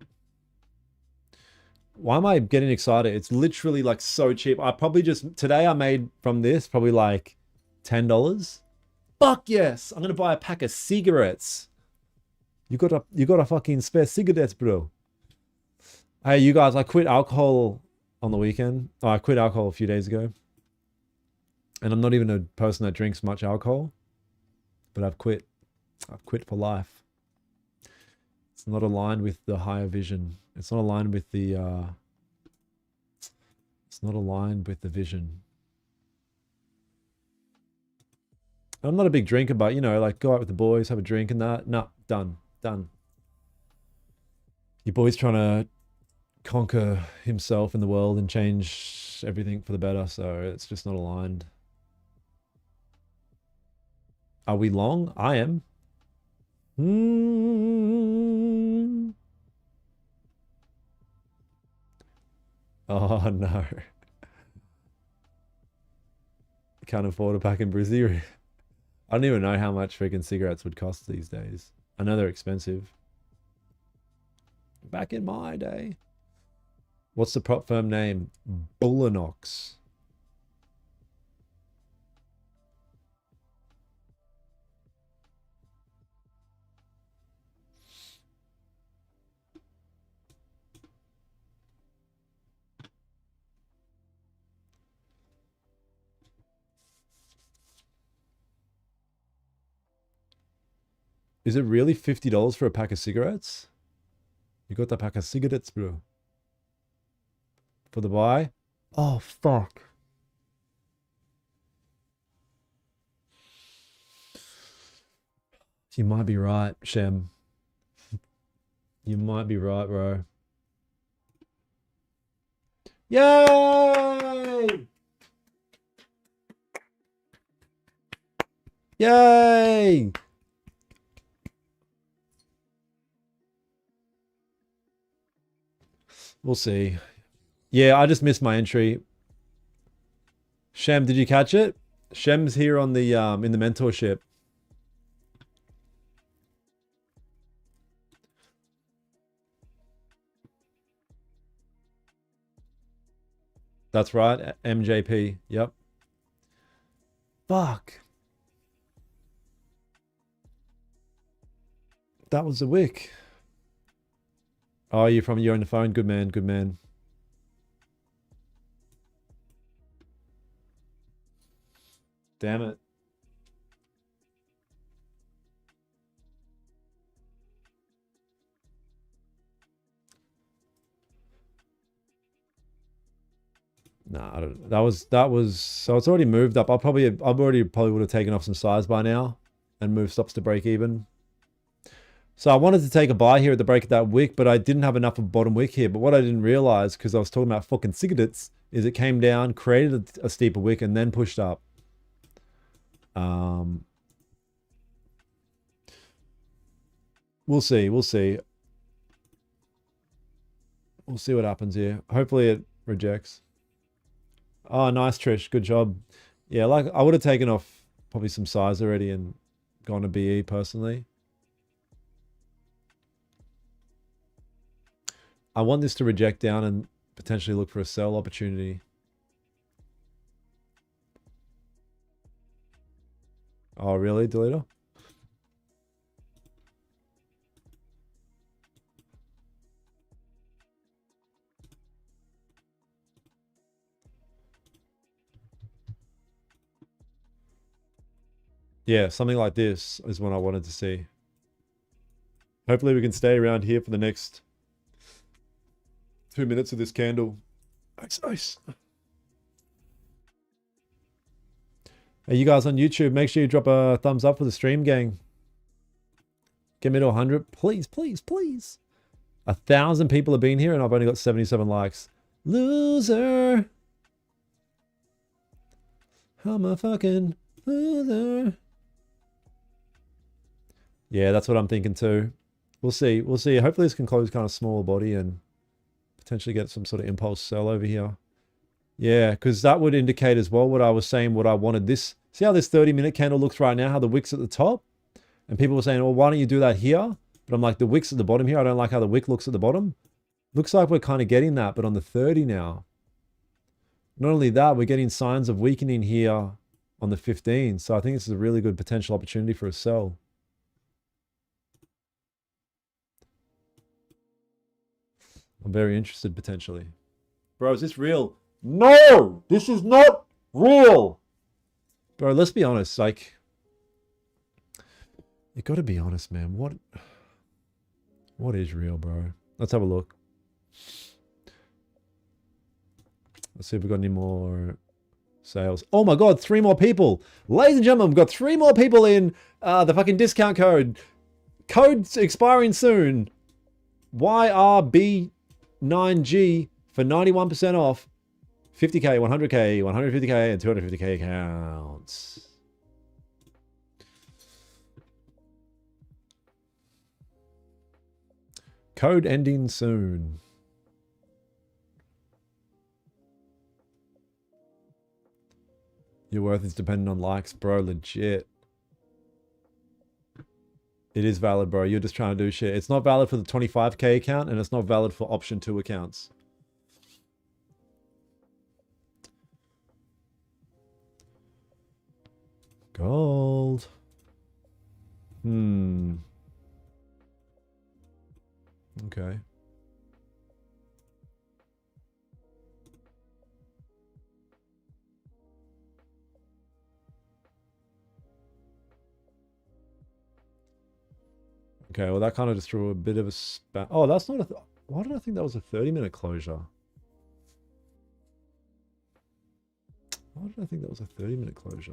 Speaker 1: Why am I getting excited? It's literally like so cheap. I probably just, today I made from this probably like $10. Fuck yes! I'm gonna buy a pack of cigarettes. You got a fucking spare cigarettes, bro. Hey, you guys, I quit alcohol on the weekend. Oh, I quit alcohol a few days ago. And I'm not even a person that drinks much alcohol, but I've quit. I've quit for life. It's not aligned with the higher vision. It's not aligned with the it's not aligned with the vision. I'm not a big drinker, but you know, like go out with the boys, have a drink and that. Nah, done. Your boy's trying to conquer himself in the world and change everything for the better, so it's just not aligned. Are we long? I am. Oh no. Can't afford a pack in Brazil. I don't even know how much freaking cigarettes would cost these days. I know they're expensive. Back in my day. What's the prop firm name? Bullinox. Is it really $50 for a pack of cigarettes? You got the pack of cigarettes, bro. For the buy? Oh, fuck. You might be right, Shem. You might be right, bro. Yay! Yay! We'll see. Yeah, I just missed my entry. Shem, did you catch it? Shem's here on the in the mentorship. That's right, MJP. Yep. Fuck. That was a wick. Oh, you're on the phone. Good man, good man. Damn it. Nah, I don't. That was. So it's already moved up. I've already probably would have taken off some size by now, and moved stops to break even. So I wanted to take a buy here at the break of that wick, but I didn't have enough of bottom wick here. But what I didn't realize, because I was talking about fucking cigarettes, is it came down, created a steeper wick, and then pushed up. We'll see. We'll see. We'll see what happens here. Hopefully it rejects. Oh, nice, Trish. Good job. Yeah, like I would have taken off probably some size already and gone to BE personally. I want this to reject down and potentially look for a sell opportunity. Oh, really, Deleter? Yeah, something like this is what I wanted to see. Hopefully we can stay around here for the next 2 minutes of this candle. That's nice. Hey, you guys on YouTube, make sure you drop a thumbs up for the stream, gang. Get me to 100. Please, please, please. 1,000 people have been here and I've only got 77 likes. Loser. I'm a fucking loser. Yeah, that's what I'm thinking too. We'll see. We'll see. Hopefully this can close kind of smaller body and potentially get some sort of impulse sell over here. Yeah, because that would indicate as well what I was saying, what I wanted this. See how this 30-minute candle looks right now, how the wick's at the top? And people were saying, well, why don't you do that here? But I'm like, the wick's at the bottom here. I don't like how the wick looks at the bottom. Looks like we're kind of getting that, but on the 30 now. Not only that, we're getting signs of weakening here on the 15. So I think this is a really good potential opportunity for a sell. I'm very interested potentially. Bro, is this real? No! This is not real! Bro, let's be honest. Like, you got to be honest, man. What is real, bro? Let's have a look. Let's see if we've got any more sales. Oh my God, 3 more people. Ladies and gentlemen, we've got 3 more people in the fucking discount code. Code's expiring soon. YRB9G for 91% off. 50K, 100K, 150K, and 250K accounts. Code ending soon. Your worth is dependent on likes, bro. Legit. It is valid, bro. You're just trying to do shit. It's not valid for the 25K account, and it's not valid for option 2 accounts. Gold. Okay. Okay, well that kind of just threw a bit of a spat. Oh, that's not a... Why did I think that was a 30-minute closure? Why did I think that was a 30-minute closure?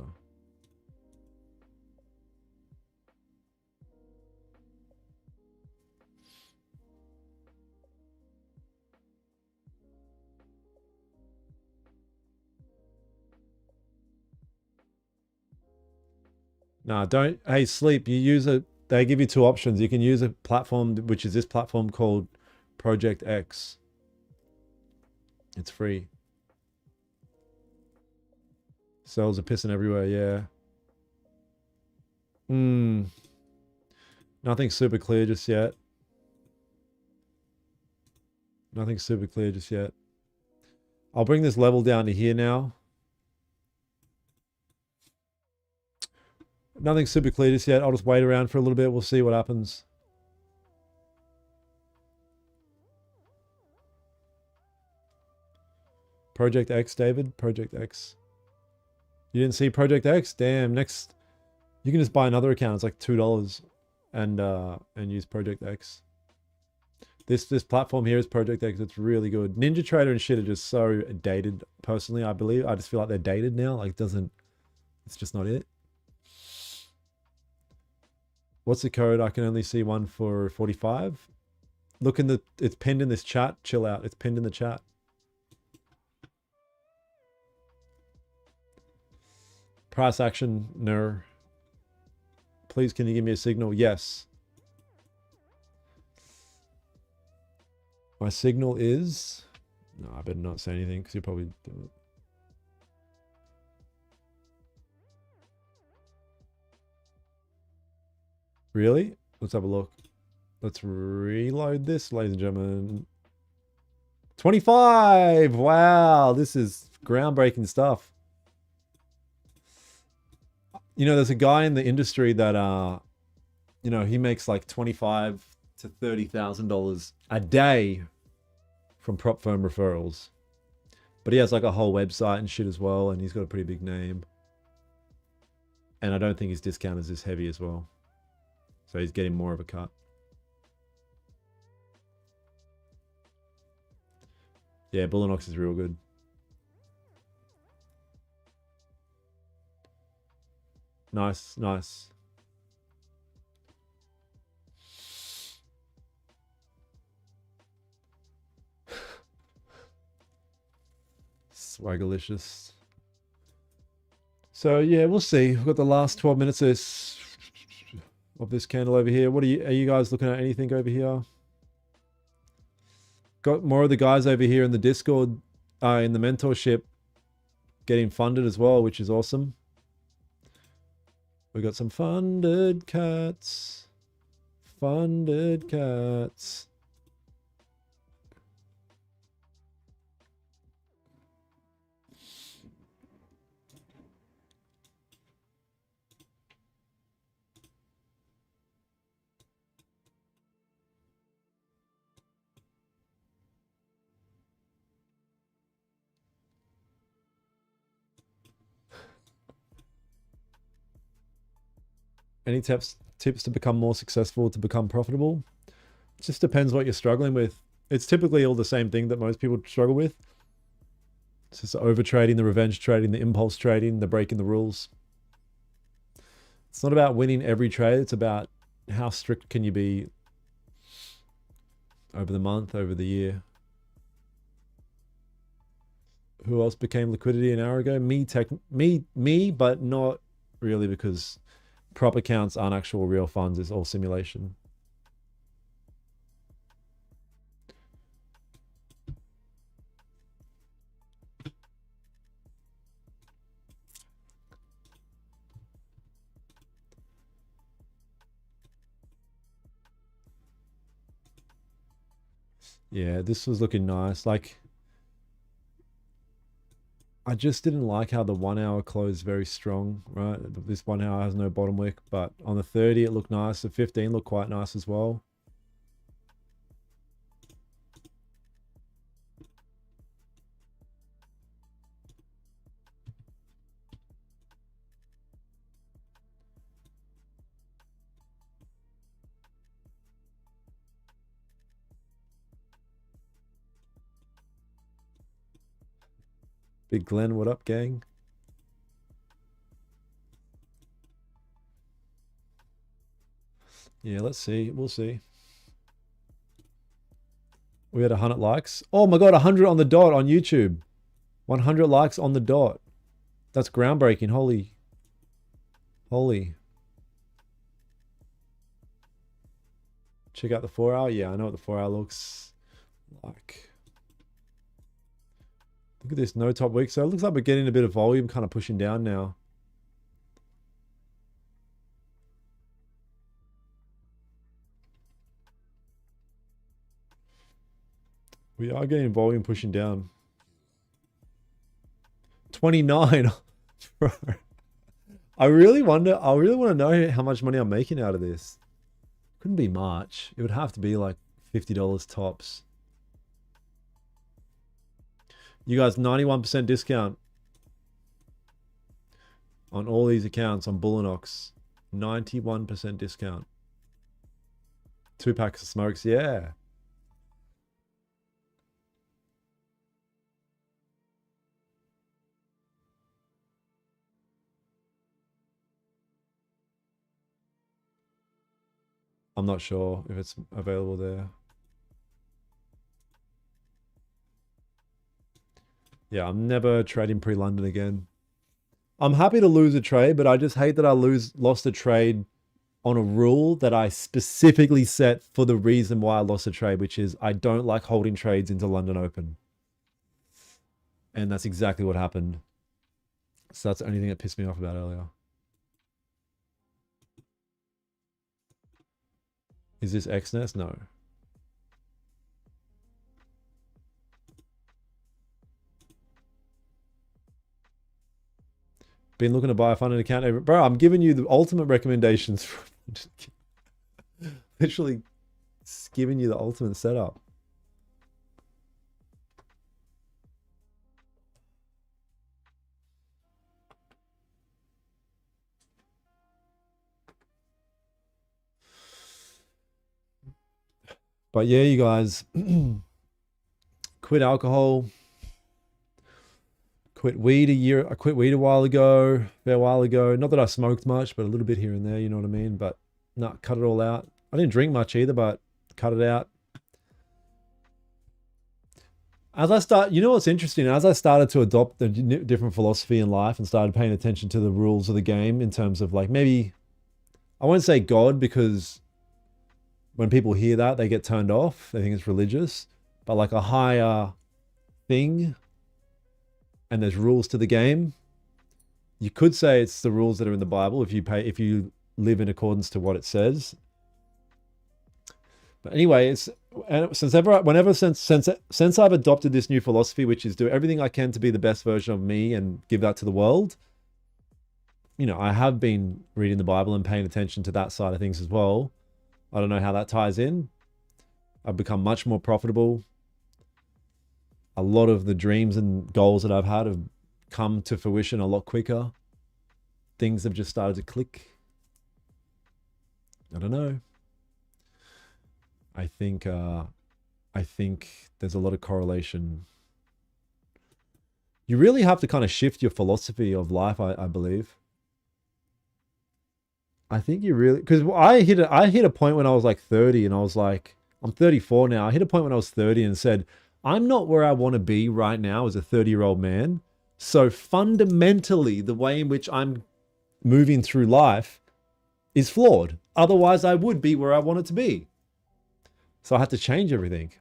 Speaker 1: Nah, don't... Hey, Sleep, you use a... They give you 2 options. You can use a platform, which is this platform called Project X. It's free. Cells are pissing everywhere, yeah. Nothing super clear just yet. Nothing super clear just yet. I'll bring this level down to here now. Nothing super clear just yet. I'll just wait around for a little bit. We'll see what happens. Project X, David. Project X. You didn't see Project X? Damn, next you can just buy another account. It's like $2 and use Project X. This platform here is Project X. It's really good. NinjaTrader and shit are just so dated. Personally, I believe. I just feel like they're dated now. Like it's just not it. What's the code? I can only see one for 45. Look in it's pinned in this chat. Chill out. It's pinned in the chat. Price action, no. Please, can you give me a signal? Yes. My signal is... No, I better not say anything because you'll probably do it. Really? Let's have a look. Let's reload this, ladies and gentlemen. 25! Wow, this is groundbreaking stuff. You know, there's a guy in the industry that, you know, he makes like $25,000 to $30,000 a day from prop firm referrals. But he has like a whole website and shit as well, and he's got a pretty big name. And I don't think his discount is this heavy as well. So he's getting more of a cut. Yeah, Bullinox is real good. Nice, nice. Swagalicious. So yeah, we'll see. We've got the last 12 minutes of this candle over here. Are you guys looking at anything over here? Got more of the guys over here in the Discord, in the mentorship, getting funded as well, which is awesome. We got some funded cats. Funded cats. Any tips to become more successful, to become profitable? It just depends what you're struggling with. It's typically all the same thing that most people struggle with. It's just over trading, the revenge trading, the impulse trading, the breaking the rules. It's not about winning every trade. It's about how strict can you be over the month, over the year. Who else became liquidity an hour ago? Me, but not really, because prop accounts aren't actual real funds. It's all simulation. Yeah, this was looking nice. Like, I just didn't like how the 1 hour closed very strong, right? This 1 hour has no bottom wick, but on the 30 it looked nice. The 15 looked quite nice as well. Big Glenn, what up, gang? Yeah, let's see. We'll see. We had 100 likes. Oh my God, 100 on the dot on YouTube. 100 likes on the dot. That's groundbreaking. Holy. Check out the 4 hour. Yeah, I know what the 4 hour looks like. Look at this, no top wick. So it looks like we're getting a bit of volume kind of pushing down now. We are getting volume pushing down. 29. Bro. I really want to know how much money I'm making out of this. Couldn't be much. It would have to be like $50 tops. You guys, 91% discount. on all these accounts on Bullinox. 91% discount. 2 packs of smokes, yeah. I'm not sure if it's available there. Yeah, I'm never trading pre-London again. I'm happy to lose a trade, but I just hate that I lost a trade on a rule that I specifically set for the reason why I lost a trade, which is I don't like holding trades into London Open. And that's exactly what happened. So that's the only thing that pissed me off about earlier. Is this XNES? No. Been looking to buy a funded account. Bro, I'm giving you the ultimate recommendations. Literally giving you the ultimate setup. But yeah, you guys, quit alcohol, quit weed I quit weed a while ago, fair while ago. Not that I smoked much, but a little bit here and there, you know what I mean? But no, cut it all out. I didn't drink much either, but cut it out. You know what's interesting? As I started to adopt a different philosophy in life and started paying attention to the rules of the game in terms of like maybe, I won't say God because when people hear that, they get turned off. They think it's religious, but like a higher thing and there's rules to the game. You could say it's the rules that are in the Bible if you live in accordance to what it says. But anyway, since I've adopted this new philosophy, which is do everything I can to be the best version of me and give that to the world, you know, I have been reading the Bible and paying attention to that side of things as well. I don't know how that ties in. I've become much more profitable. A lot of the dreams and goals that I've had have come to fruition a lot quicker. Things have just started to click. I don't know. I think there's a lot of correlation. You really have to kind of shift your philosophy of life, I believe. I think you really, because I hit a point when I was like 30 and I was like, I'm 34 now. I hit a point when I was 30 and said, I'm not where I want to be right now as a 30-year-old man. So fundamentally, the way in which I'm moving through life is flawed. Otherwise, I would be where I want it to be. So I had to change everything.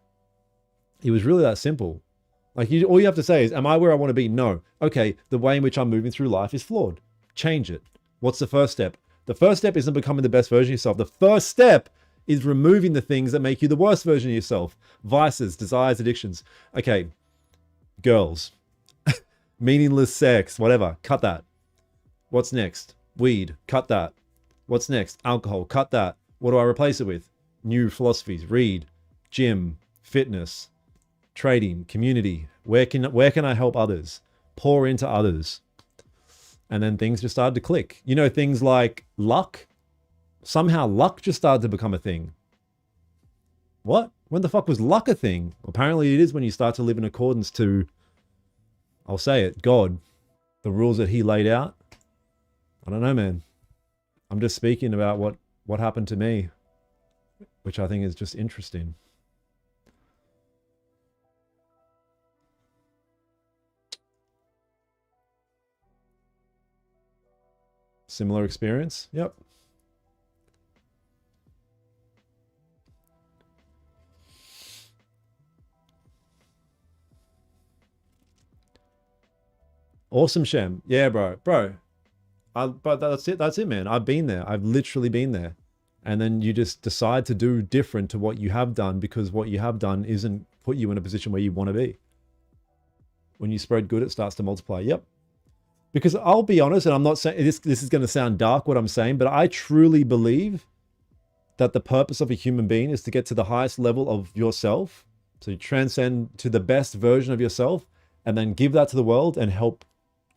Speaker 1: It was really that simple. Like all you have to say is, am I where I want to be? No. Okay, the way in which I'm moving through life is flawed. Change it. What's the first step? The first step isn't becoming the best version of yourself. The first step is removing the things that make you the worst version of yourself. Vices, desires, addictions. Okay, girls, meaningless sex, whatever, cut that. What's next? Weed, cut that. What's next? Alcohol, cut that. What do I replace it with? New philosophies, read, gym, fitness, trading, community. Where can I help others? Pour into others. And then things just started to click. You know, things like luck. Somehow luck just started to become a thing. What? When the fuck was luck a thing? Apparently it is when you start to live in accordance to, I'll say it, God. The rules that he laid out. I don't know, man. I'm just speaking about what happened to me, which I think is just interesting. Similar experience? Yep. Awesome, Shem. Yeah, bro. But that's it, man. I've been there. I've literally been there. And then you just decide to do different to what you have done because what you have done isn't put you in a position where you want to be. When you spread good, it starts to multiply. Yep. Because I'll be honest, and I'm not saying this is going to sound dark what I'm saying, but I truly believe that the purpose of a human being is to get to the highest level of yourself. So you transcend to the best version of yourself and then give that to the world and help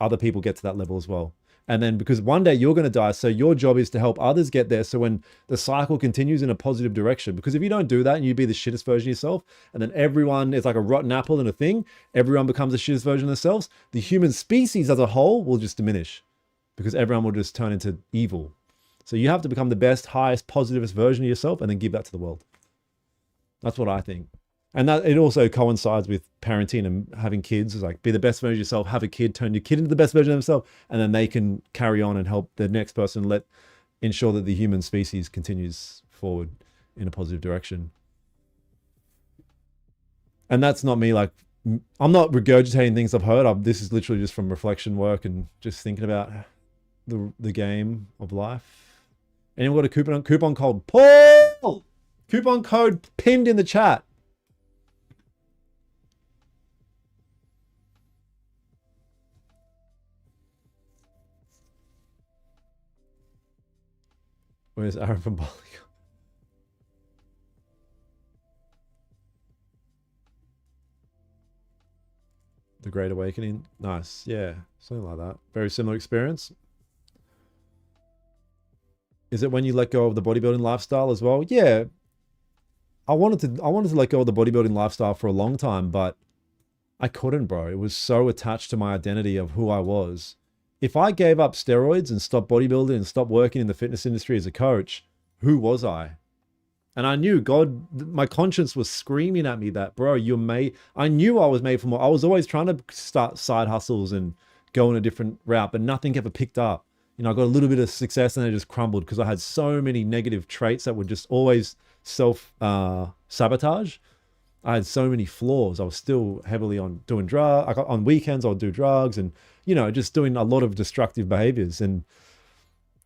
Speaker 1: other people get to that level as well. And then because one day you're going to die, so your job is to help others get there. So when the cycle continues in a positive direction, because if you don't do that and you be the shittest version of yourself, and then everyone is like a rotten apple in a thing, everyone becomes the shittest version of themselves, the human species as a whole will just diminish because everyone will just turn into evil. So you have to become the best, highest, positivist version of yourself and then give that to the world. That's what I think. And that it also coincides with parenting and having kids. It's like be the best version of yourself, have a kid, turn your kid into the best version of themselves, and then they can carry on and help the next person ensure that the human species continues forward in a positive direction. And that's not me like, I'm not regurgitating things I've heard. This is literally just from reflection work and just thinking about the game of life. Anyone got a coupon code Paul? Coupon code pinned in the chat. Where's Aaron from Bali? The Great Awakening. Nice. Yeah. Something like that. Very similar experience. Is it when you let go of the bodybuilding lifestyle as well? Yeah. I wanted to let go of the bodybuilding lifestyle for a long time, but I couldn't, bro. It was so attached to my identity of who I was. If I gave up steroids and stopped bodybuilding and stopped working in the fitness industry as a coach, who was I? And I knew God, my conscience was screaming at me that, bro, I knew I was made for more. I was always trying to start side hustles and go in a different route, but nothing ever picked up. You know, I got a little bit of success and then it just crumbled because I had so many negative traits that were just always self-sabotage. I had so many flaws. I was still heavily on doing drugs. On weekends, I would do drugs and, you know, just doing a lot of destructive behaviors. And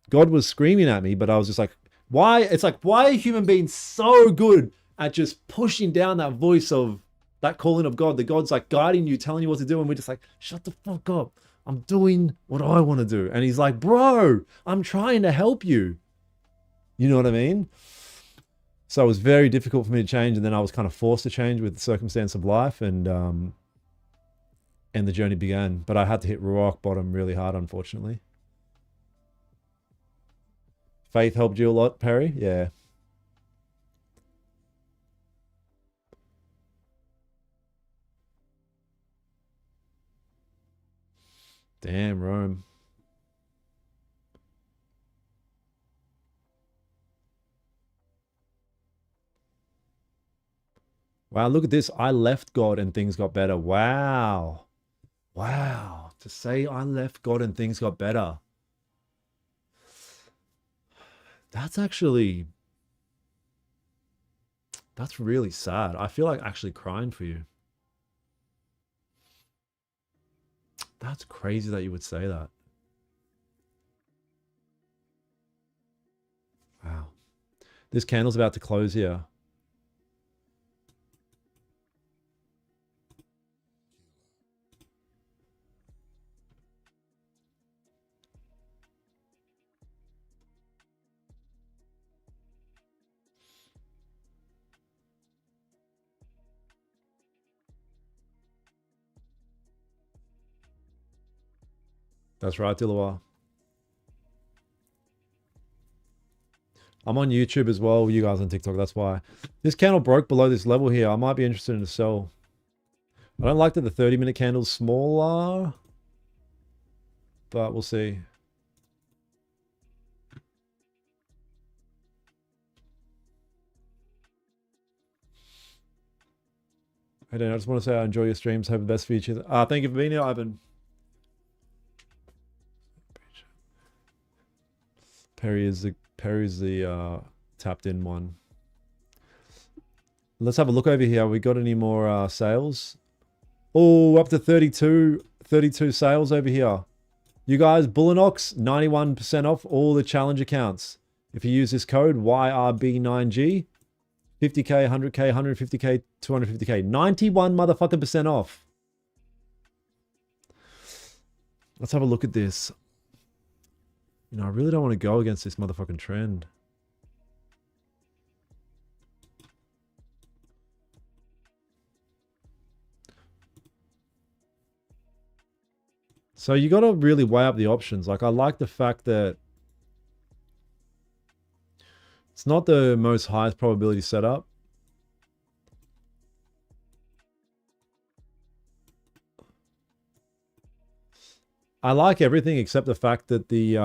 Speaker 1: God was screaming at me, but I was just like, why? It's like, why are human beings so good at just pushing down that voice of that calling of God? The God's like guiding you, telling you what to do. And we're just like, shut the fuck up. I'm doing what I want to do. And he's like, bro, I'm trying to help you. You know what I mean? So it was very difficult for me to change. And then I was kind of forced to change with the circumstance of life and the journey began. But I had to hit rock bottom really hard, unfortunately. Faith helped you a lot, Perry? Yeah. Damn, Rome. Wow, look at this. I left God and things got better. Wow. Wow. To say I left God and things got better. That's really sad. I feel like actually crying for you. That's crazy that you would say that. Wow. This candle's about to close here. That's right, Dillawa. I'm on YouTube as well. You guys on TikTok, that's why. This candle broke below this level here. I might be interested in a sell. I don't like that the 30-minute candle's smaller, but we'll see. Hey Dan, I just want to say I enjoy your streams. Have the best features. Thank you for being here, Ivan. Perry's the tapped in one. Let's have a look over here. We got any more sales? Oh, up to 32 sales over here. You guys, Bullinox, 91% off all the challenge accounts. If you use this code YRB9G, 50K, 100K, 150K, 250K, 91 motherfucking percent off. Let's have a look at this. You know, I really don't want to go against this motherfucking trend. So you got to really weigh up the options. Like, I like the fact that it's not the most highest probability setup. I like everything except the fact that the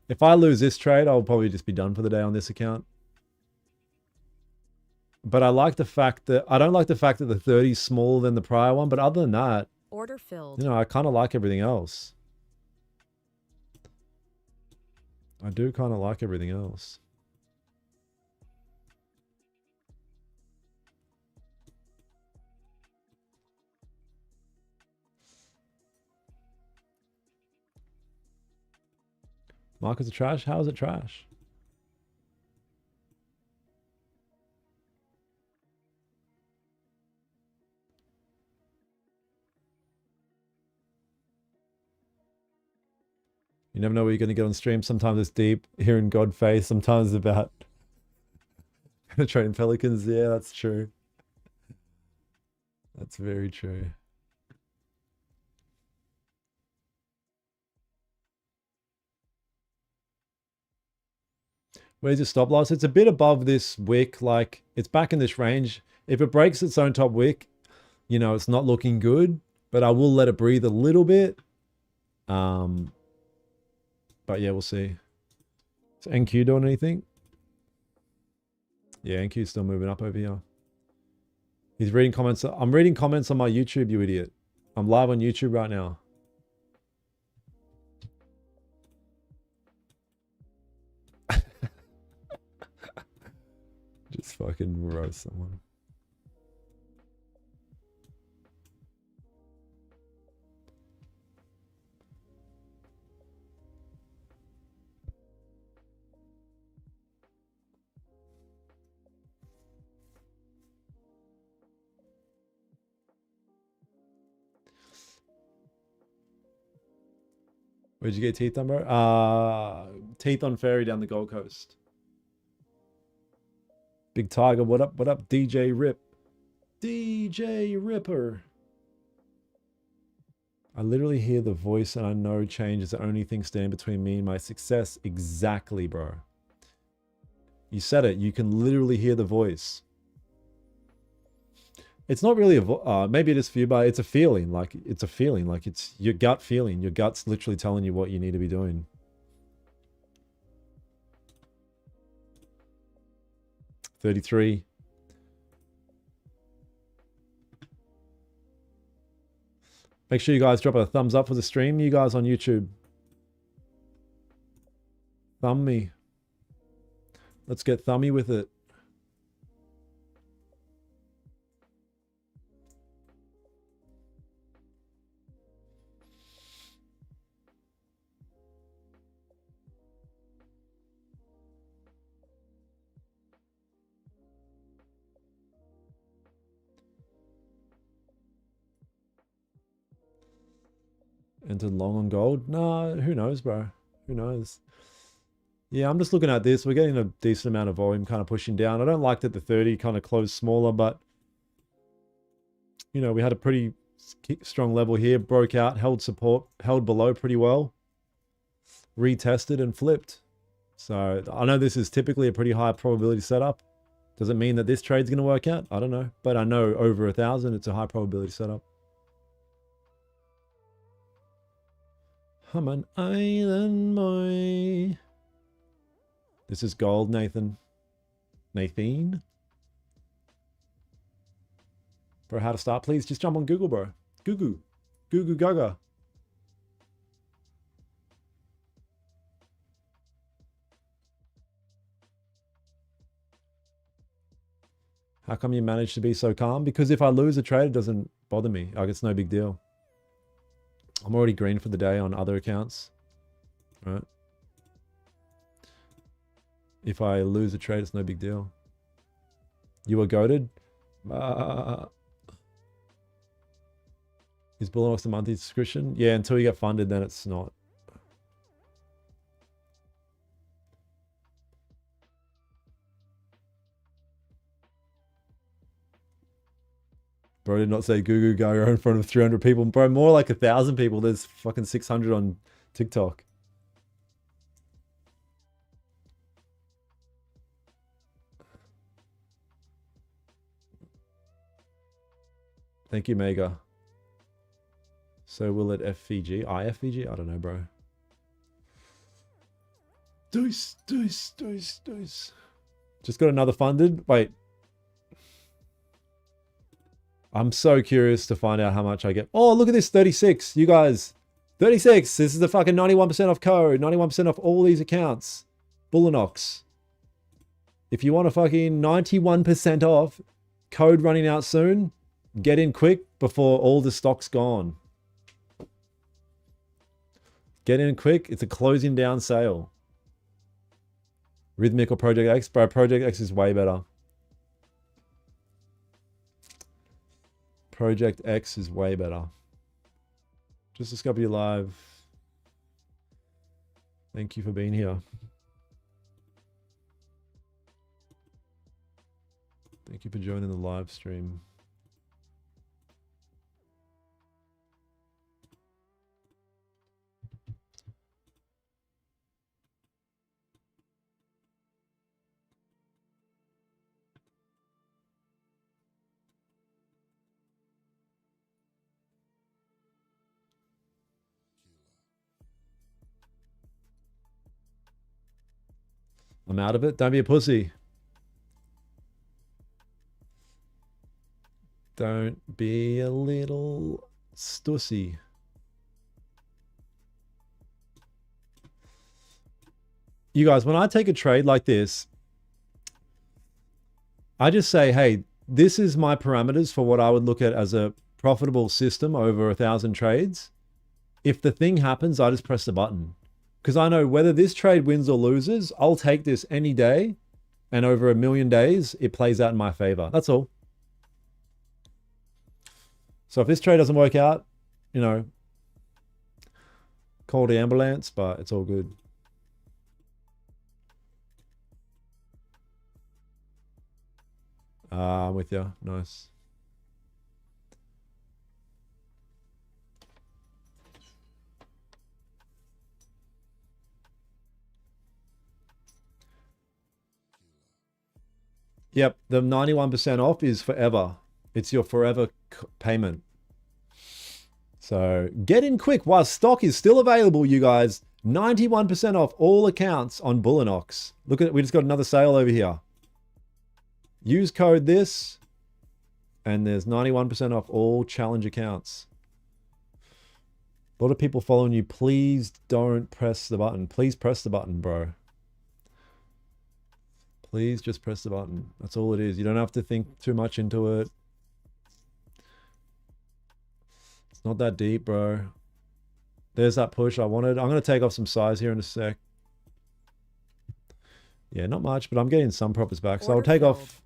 Speaker 1: if I lose this trade, I'll probably just be done for the day on this account. But I like the fact that I don't like the fact that the 30 is smaller than the prior one. But other than that,
Speaker 2: Order filled.
Speaker 1: you know, I kind of like everything else. I do kind of like everything else. Markets are trash? How is it trash? You never know what you're going to get on stream. Sometimes it's deep, hearing God face. Sometimes it's about penetrating pelicans. Yeah, that's true. That's very true. Where's your stop loss? It's a bit above this wick. Like, it's back in this range. If it breaks its own top wick, you know, it's not looking good. But I will let it breathe a little bit. But yeah, we'll see. Is NQ doing anything? Yeah, NQ's still moving up over here. He's reading comments. I'm reading comments on my YouTube, you idiot. I'm live on YouTube right now. Just fucking roast someone. Where'd you get teeth on, bro? Teeth on ferry down the Gold Coast. Big Tiger, what up? What up, DJ Rip? DJ Ripper. I literally hear the voice and I know change is the only thing standing between me and my success. Exactly, bro. You said it. You can literally hear the voice. It's not really a maybe it is for you, but it's a feeling. Like, it's a feeling. Like, it's your gut feeling. Your gut's literally telling you what you need to be doing. $33. Make sure you guys drop a thumbs up for the stream. You guys on YouTube. Thumb me. Let's get thummy with it. Entered long on gold? Nah, who knows, bro? Who knows? Yeah, I'm just looking at this. We're getting a decent amount of volume kind of pushing down. I don't like that the 30 kind of closed smaller, but, you know, we had a pretty strong level here. Broke out, held support, held below pretty well. Retested and flipped. So I know this is typically a pretty high probability setup. Does it mean that this trade's going to work out? I don't know. But I know over 1,000, it's a high probability setup. I'm an island boy. This is gold, Nathan. Nathan? For how to start, please just jump on Google, bro. Google. Google Gaga. How come you managed to be so calm? Because if I lose a trade, it doesn't bother me. Like, it's no big deal. I'm already green for the day on other accounts. Right? If I lose a trade, it's no big deal. You were goated? Is Bullanox a monthly subscription? Yeah, until you get funded, then it's not. Bro did not say goo goo gaga in front of 300 people. Bro, more like 1,000 people. There's fucking 600 on TikTok. Thank you, Mega. So will it FVG? IFVG? I don't know, bro. Deuce. Just got another funded. Wait. I'm so curious to find out how much I get. Oh, look at this. 36. You guys. 36. This is the fucking 91% off code. 91% off all these accounts. Bullinox. If you want a fucking 91% off, code running out soon, get in quick before all the stock's gone. Get in quick. It's a closing down sale. Rhythmic or Project X? Bro, Project X is way better. Project X is way better. Just discovered you live. Thank you for being here. Thank you for joining the live stream. I'm out of it. Don't be a pussy. Don't be a little stussy. You guys, when I take a trade like this, I just say, hey, this is my parameters for what I would look at as a profitable system over 1,000 trades. If the thing happens, I just press the button. Because I know whether this trade wins or loses, I'll take this any day. And over 1,000,000 days, it plays out in my favor. That's all. So if this trade doesn't work out, you know, call the ambulance, but it's all good. I'm with you. Nice. Yep, the 91% off is forever. It's your forever payment. So get in quick while stock is still available, you guys. 91% off all accounts on Bullinox. Look at it. We just got another sale over here. Use code this, and there's 91% off all challenge accounts. A lot of people following you. Please don't press the button. Please press the button, bro. Please just press the button. That's all it is. You don't have to think too much into it. It's not that deep, bro. There's that push I wanted. I'm going to take off some size here in a sec. Yeah, not much, but I'm getting some profits back. So I'll take off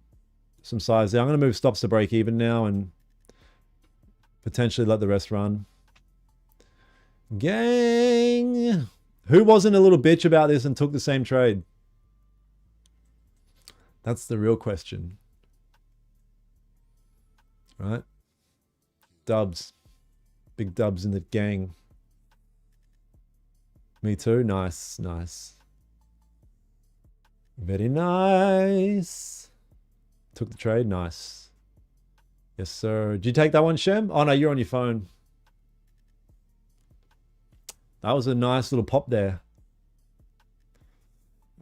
Speaker 1: some size there. I'm going to move stops to break even now and potentially let the rest run. Gang! Who wasn't a little bitch about this and took the same trade? That's the real question. Right? Dubs. Big dubs in the gang. Me too. Nice, nice. Very nice. Took the trade. Nice. Yes, sir. Did you take that one, Shem? Oh, no, you're on your phone. That was a nice little pop there.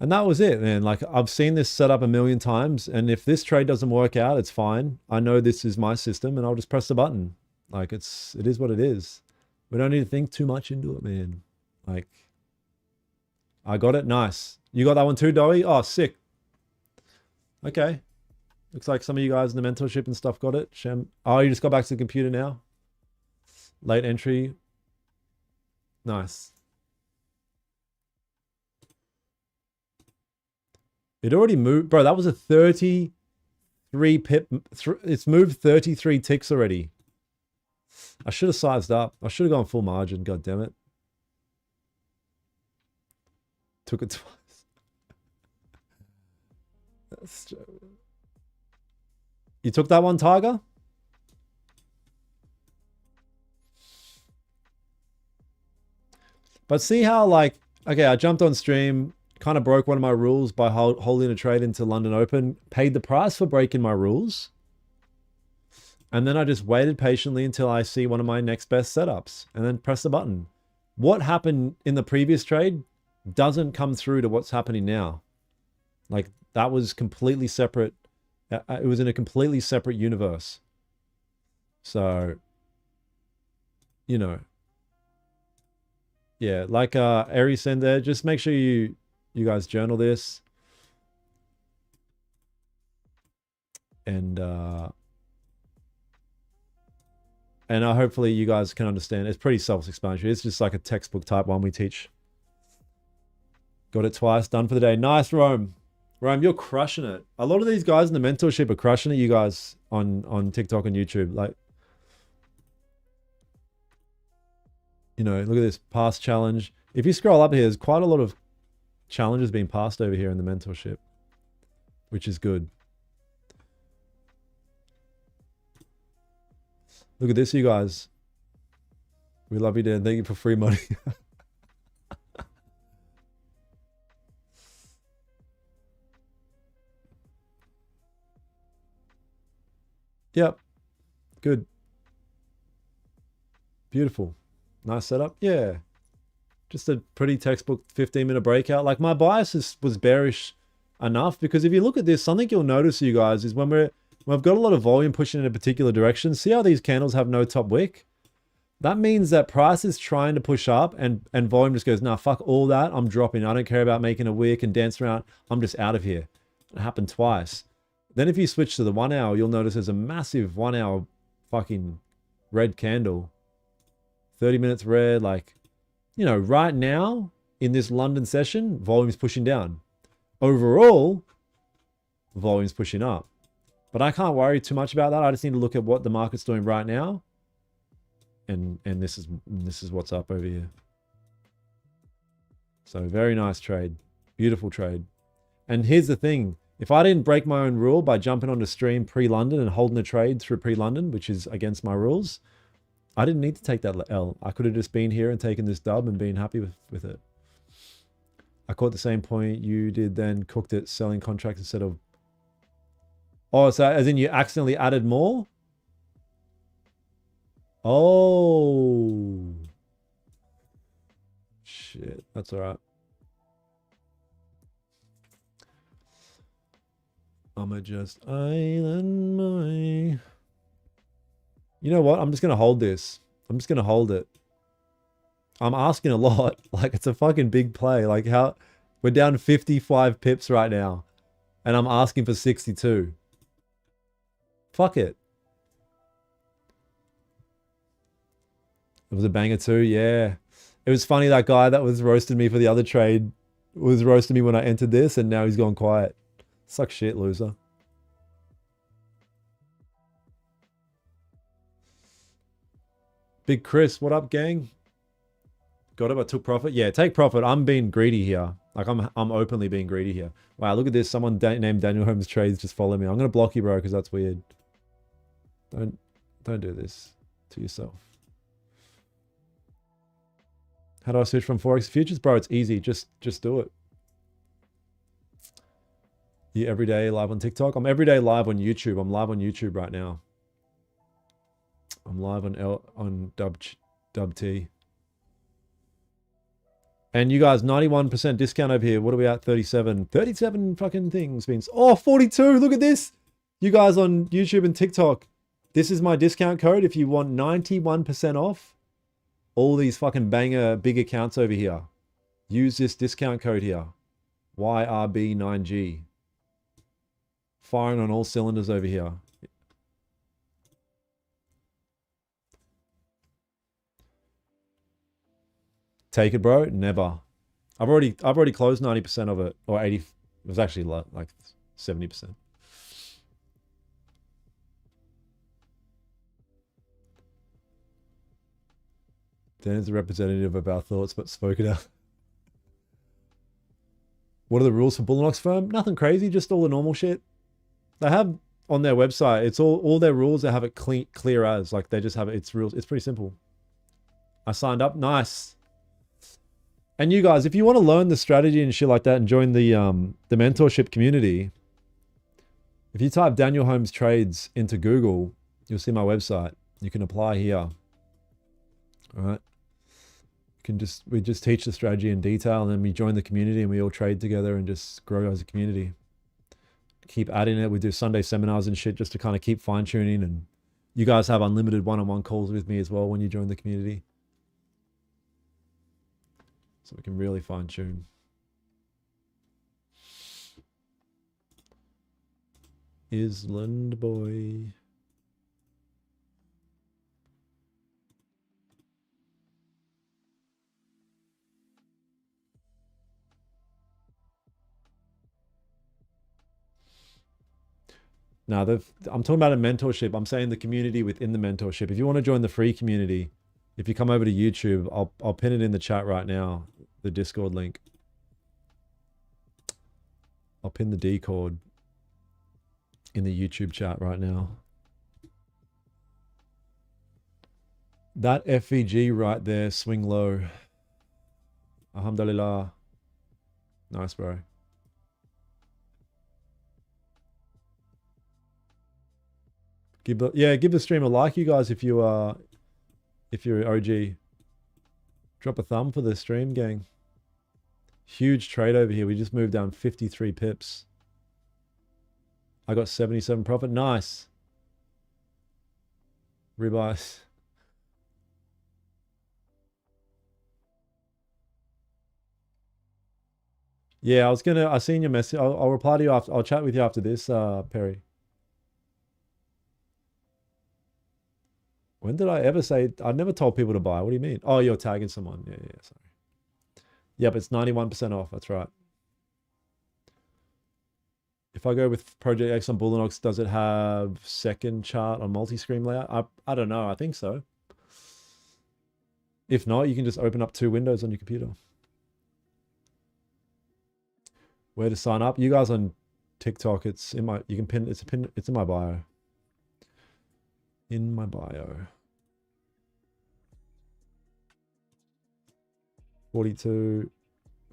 Speaker 1: And that was it, man. Like, I've seen this set up 1,000,000 times, and if this trade doesn't work out, it's fine. I know this is my system, and I'll just press the button. Like, it is what it is. We don't need to think too much into it, man. Like, I got it. Nice. You got that one too, Dowie? Oh, sick. Okay. Looks like some of you guys in the mentorship and stuff got it. Shem. Oh, you just got back to the computer now? Late entry. Nice. It already moved. Bro, that was a 33 pip. It's moved 33 ticks already. I should have sized up. I should have gone full margin. God damn it. Took it twice. You took that one, Tiger? But see how like, okay, I jumped on stream, kind of broke one of my rules by holding a trade into London Open, paid the price for breaking my rules. And then I just waited patiently until I see one of my next best setups and then press the button. What happened in the previous trade doesn't come through to what's happening now. Like that was completely separate. It was in a completely separate universe. So, you know, yeah, like Aries said there, just make sure you guys journal this. And hopefully you guys can understand. It's pretty self-explanatory. It's just like a textbook type one we teach. Got it twice, done for the day. Nice, Rome. Rome, you're crushing it. A lot of these guys in the mentorship are crushing it, you guys, on TikTok and YouTube. Like, you know, look at this past challenge. If you scroll up here, there's quite a lot of challenges being passed over here in the mentorship, which is good. Look at this, you guys. We love you, Dan. Thank you for free money. Yep. Good. Beautiful. Nice setup. Yeah. Just a pretty textbook 15-minute breakout. Like my bias was bearish enough because if you look at this, something you'll notice, you guys, is when we've got a lot of volume pushing in a particular direction, see how these candles have no top wick? That means that price is trying to push up and volume just goes, nah, fuck all that. I'm dropping. I don't care about making a wick and dancing around. I'm just out of here. It happened twice. Then if you switch to the 1 hour, you'll notice there's a massive 1 hour fucking red candle. 30 minutes red. Like, you know, right now in this London session, volume's pushing down. Overall, volume's pushing up. But I can't worry too much about that. I just need to look at what the market's doing right now. And this is what's up over here. So very nice trade. Beautiful trade. And here's the thing. If I didn't break my own rule by jumping onto stream pre-London and holding a trade through pre-London, which is against my rules, I didn't need to take that L. I could have just been here and taken this dub and been happy with it. I caught the same point you did then, cooked it, selling contracts instead of... Oh, so as in you accidentally added more? Oh. Shit, that's all right. I'ma just island my... You know what? I'm just going to hold this. I'm just going to hold it. I'm asking a lot. Like, it's a fucking big play. Like, how... We're down 55 pips right now. And I'm asking for 62. Fuck it. It was a banger too, yeah. It was funny, that guy that was roasting me for the other trade was roasting me when I entered this, and now he's gone quiet. Suck shit, loser. Big Chris, what up, gang? Got it, but took profit? Yeah, take profit. I'm being greedy here. Like, I'm openly being greedy here. Wow, look at this. Someone named Daniel Holmes Trades just follow me. I'm going to block you, bro, because that's weird. Don't do this to yourself. How do I switch from Forex futures? Bro, it's easy. Just do it. You every day live on TikTok? I'm every day live on YouTube. I'm live on YouTube right now. I'm live on Dub T. And you guys, 91% discount over here. What are we at? 37. 37 fucking things means. Oh, 42. Look at this. You guys on YouTube and TikTok. This is my discount code if you want 91% off all these fucking banger big accounts over here. Use this discount code here. YRB9G. Firing on all cylinders over here. Take it, bro? Never. I've already closed 90% of it, or 80. It was actually like 70%. Dan's the representative of our thoughts, but spoken out. What are the rules for Bullinox firm? Nothing crazy, just all the normal shit. They have on their website, it's all their rules. They have it clear as, like they just have it. It's rules. It's pretty simple. I signed up. Nice. And you guys, if you want to learn the strategy and shit like that and join the mentorship community, if you type Daniel Holmes Trades into Google, you'll see my website. You can apply here. All right. We just teach the strategy in detail, and then we join the community and we all trade together and just grow as a community. Keep adding it. We do Sunday seminars and shit just to kind of keep fine tuning, and you guys have unlimited one-on-one calls with me as well when you join the community. So we can really fine tune. Island boy. Now, I'm talking about a mentorship. I'm saying the community within the mentorship. If you want to join the free community, if you come over to YouTube, I'll pin it in the chat right now, the Discord link. I'll pin the Discord in the YouTube chat right now. That FVG right there, swing low. Alhamdulillah. Nice, bro. Give the stream a like, you guys, if you're OG. Drop a thumb for the stream, gang. Huge trade over here. We just moved down 53 pips. I got 77 profit. Nice. Ribeyes. Yeah, I seen your message. I'll reply to you after. I'll chat with you after this, Perry. When did I ever say, I never told people to buy? What do you mean? Oh, you're tagging someone. Yeah, sorry. Yep, it's 91% off. That's right. If I go with Project X on Bullinox, does it have second chart on multi-screen layout? I don't know. I think so. If not, you can just open up 2 windows on your computer. Where to sign up? You guys on TikTok, it's in my, you can pin, it's in my bio. In my bio. 42,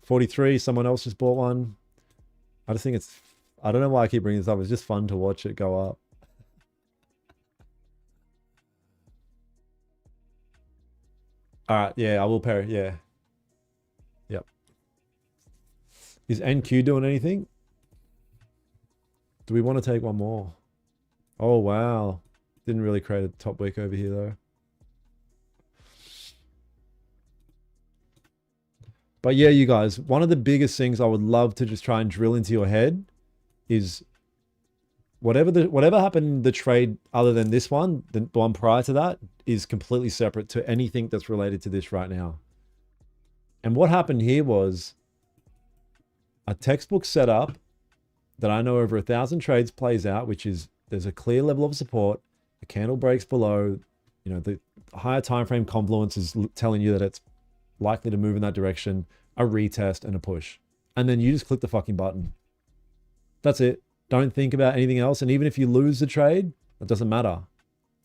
Speaker 1: 43, someone else just bought one. I just think it's, I don't know why I keep bringing this up. It's just fun to watch it go up. All right, yeah, I will pair it, yeah. Yep. Is NQ doing anything? Do we want to take one more? Oh, wow. Didn't really create a top wick over here, though. But yeah, you guys, one of the biggest things I would love to just try and drill into your head is whatever happened in the trade other than this one, the one prior to that, is completely separate to anything that's related to this right now. And what happened here was a textbook setup that I know over 1,000 trades plays out, which is there's a clear level of support, the candle breaks below, you know, the higher time frame confluence is telling you that it's likely to move in that direction, a retest and a push. And then you just click the fucking button. That's it. Don't think about anything else. And even if you lose the trade, it doesn't matter.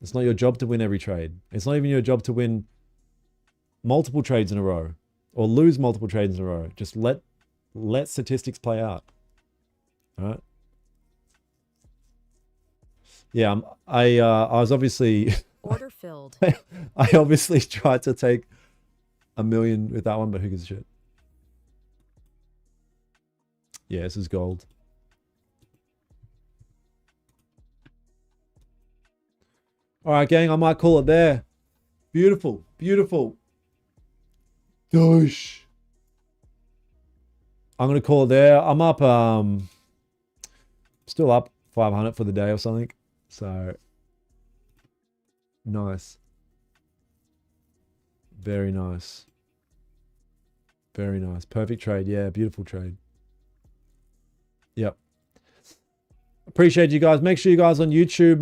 Speaker 1: It's not your job to win every trade. It's not even your job to win multiple trades in a row or lose multiple trades in a row. Just let statistics play out. All right. Yeah, I was obviously
Speaker 2: Order filled.
Speaker 1: I obviously tried to take $1 million with that one, but who gives a shit? Yeah, this is gold. All right, gang, I might call it there. Beautiful, beautiful. Doosh. I'm gonna call it there. I'm up, still up 500 for the day or something. So nice. Very nice. Very nice. Perfect trade. Yeah, beautiful trade. Yep. Appreciate you guys. Make sure you guys on YouTube,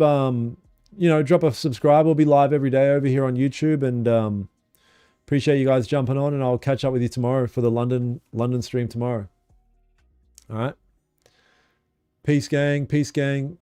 Speaker 1: you know, drop a subscribe. We'll be live every day over here on YouTube, and appreciate you guys jumping on, and I'll catch up with you tomorrow for the London stream tomorrow. All right. Peace, gang. Peace, gang.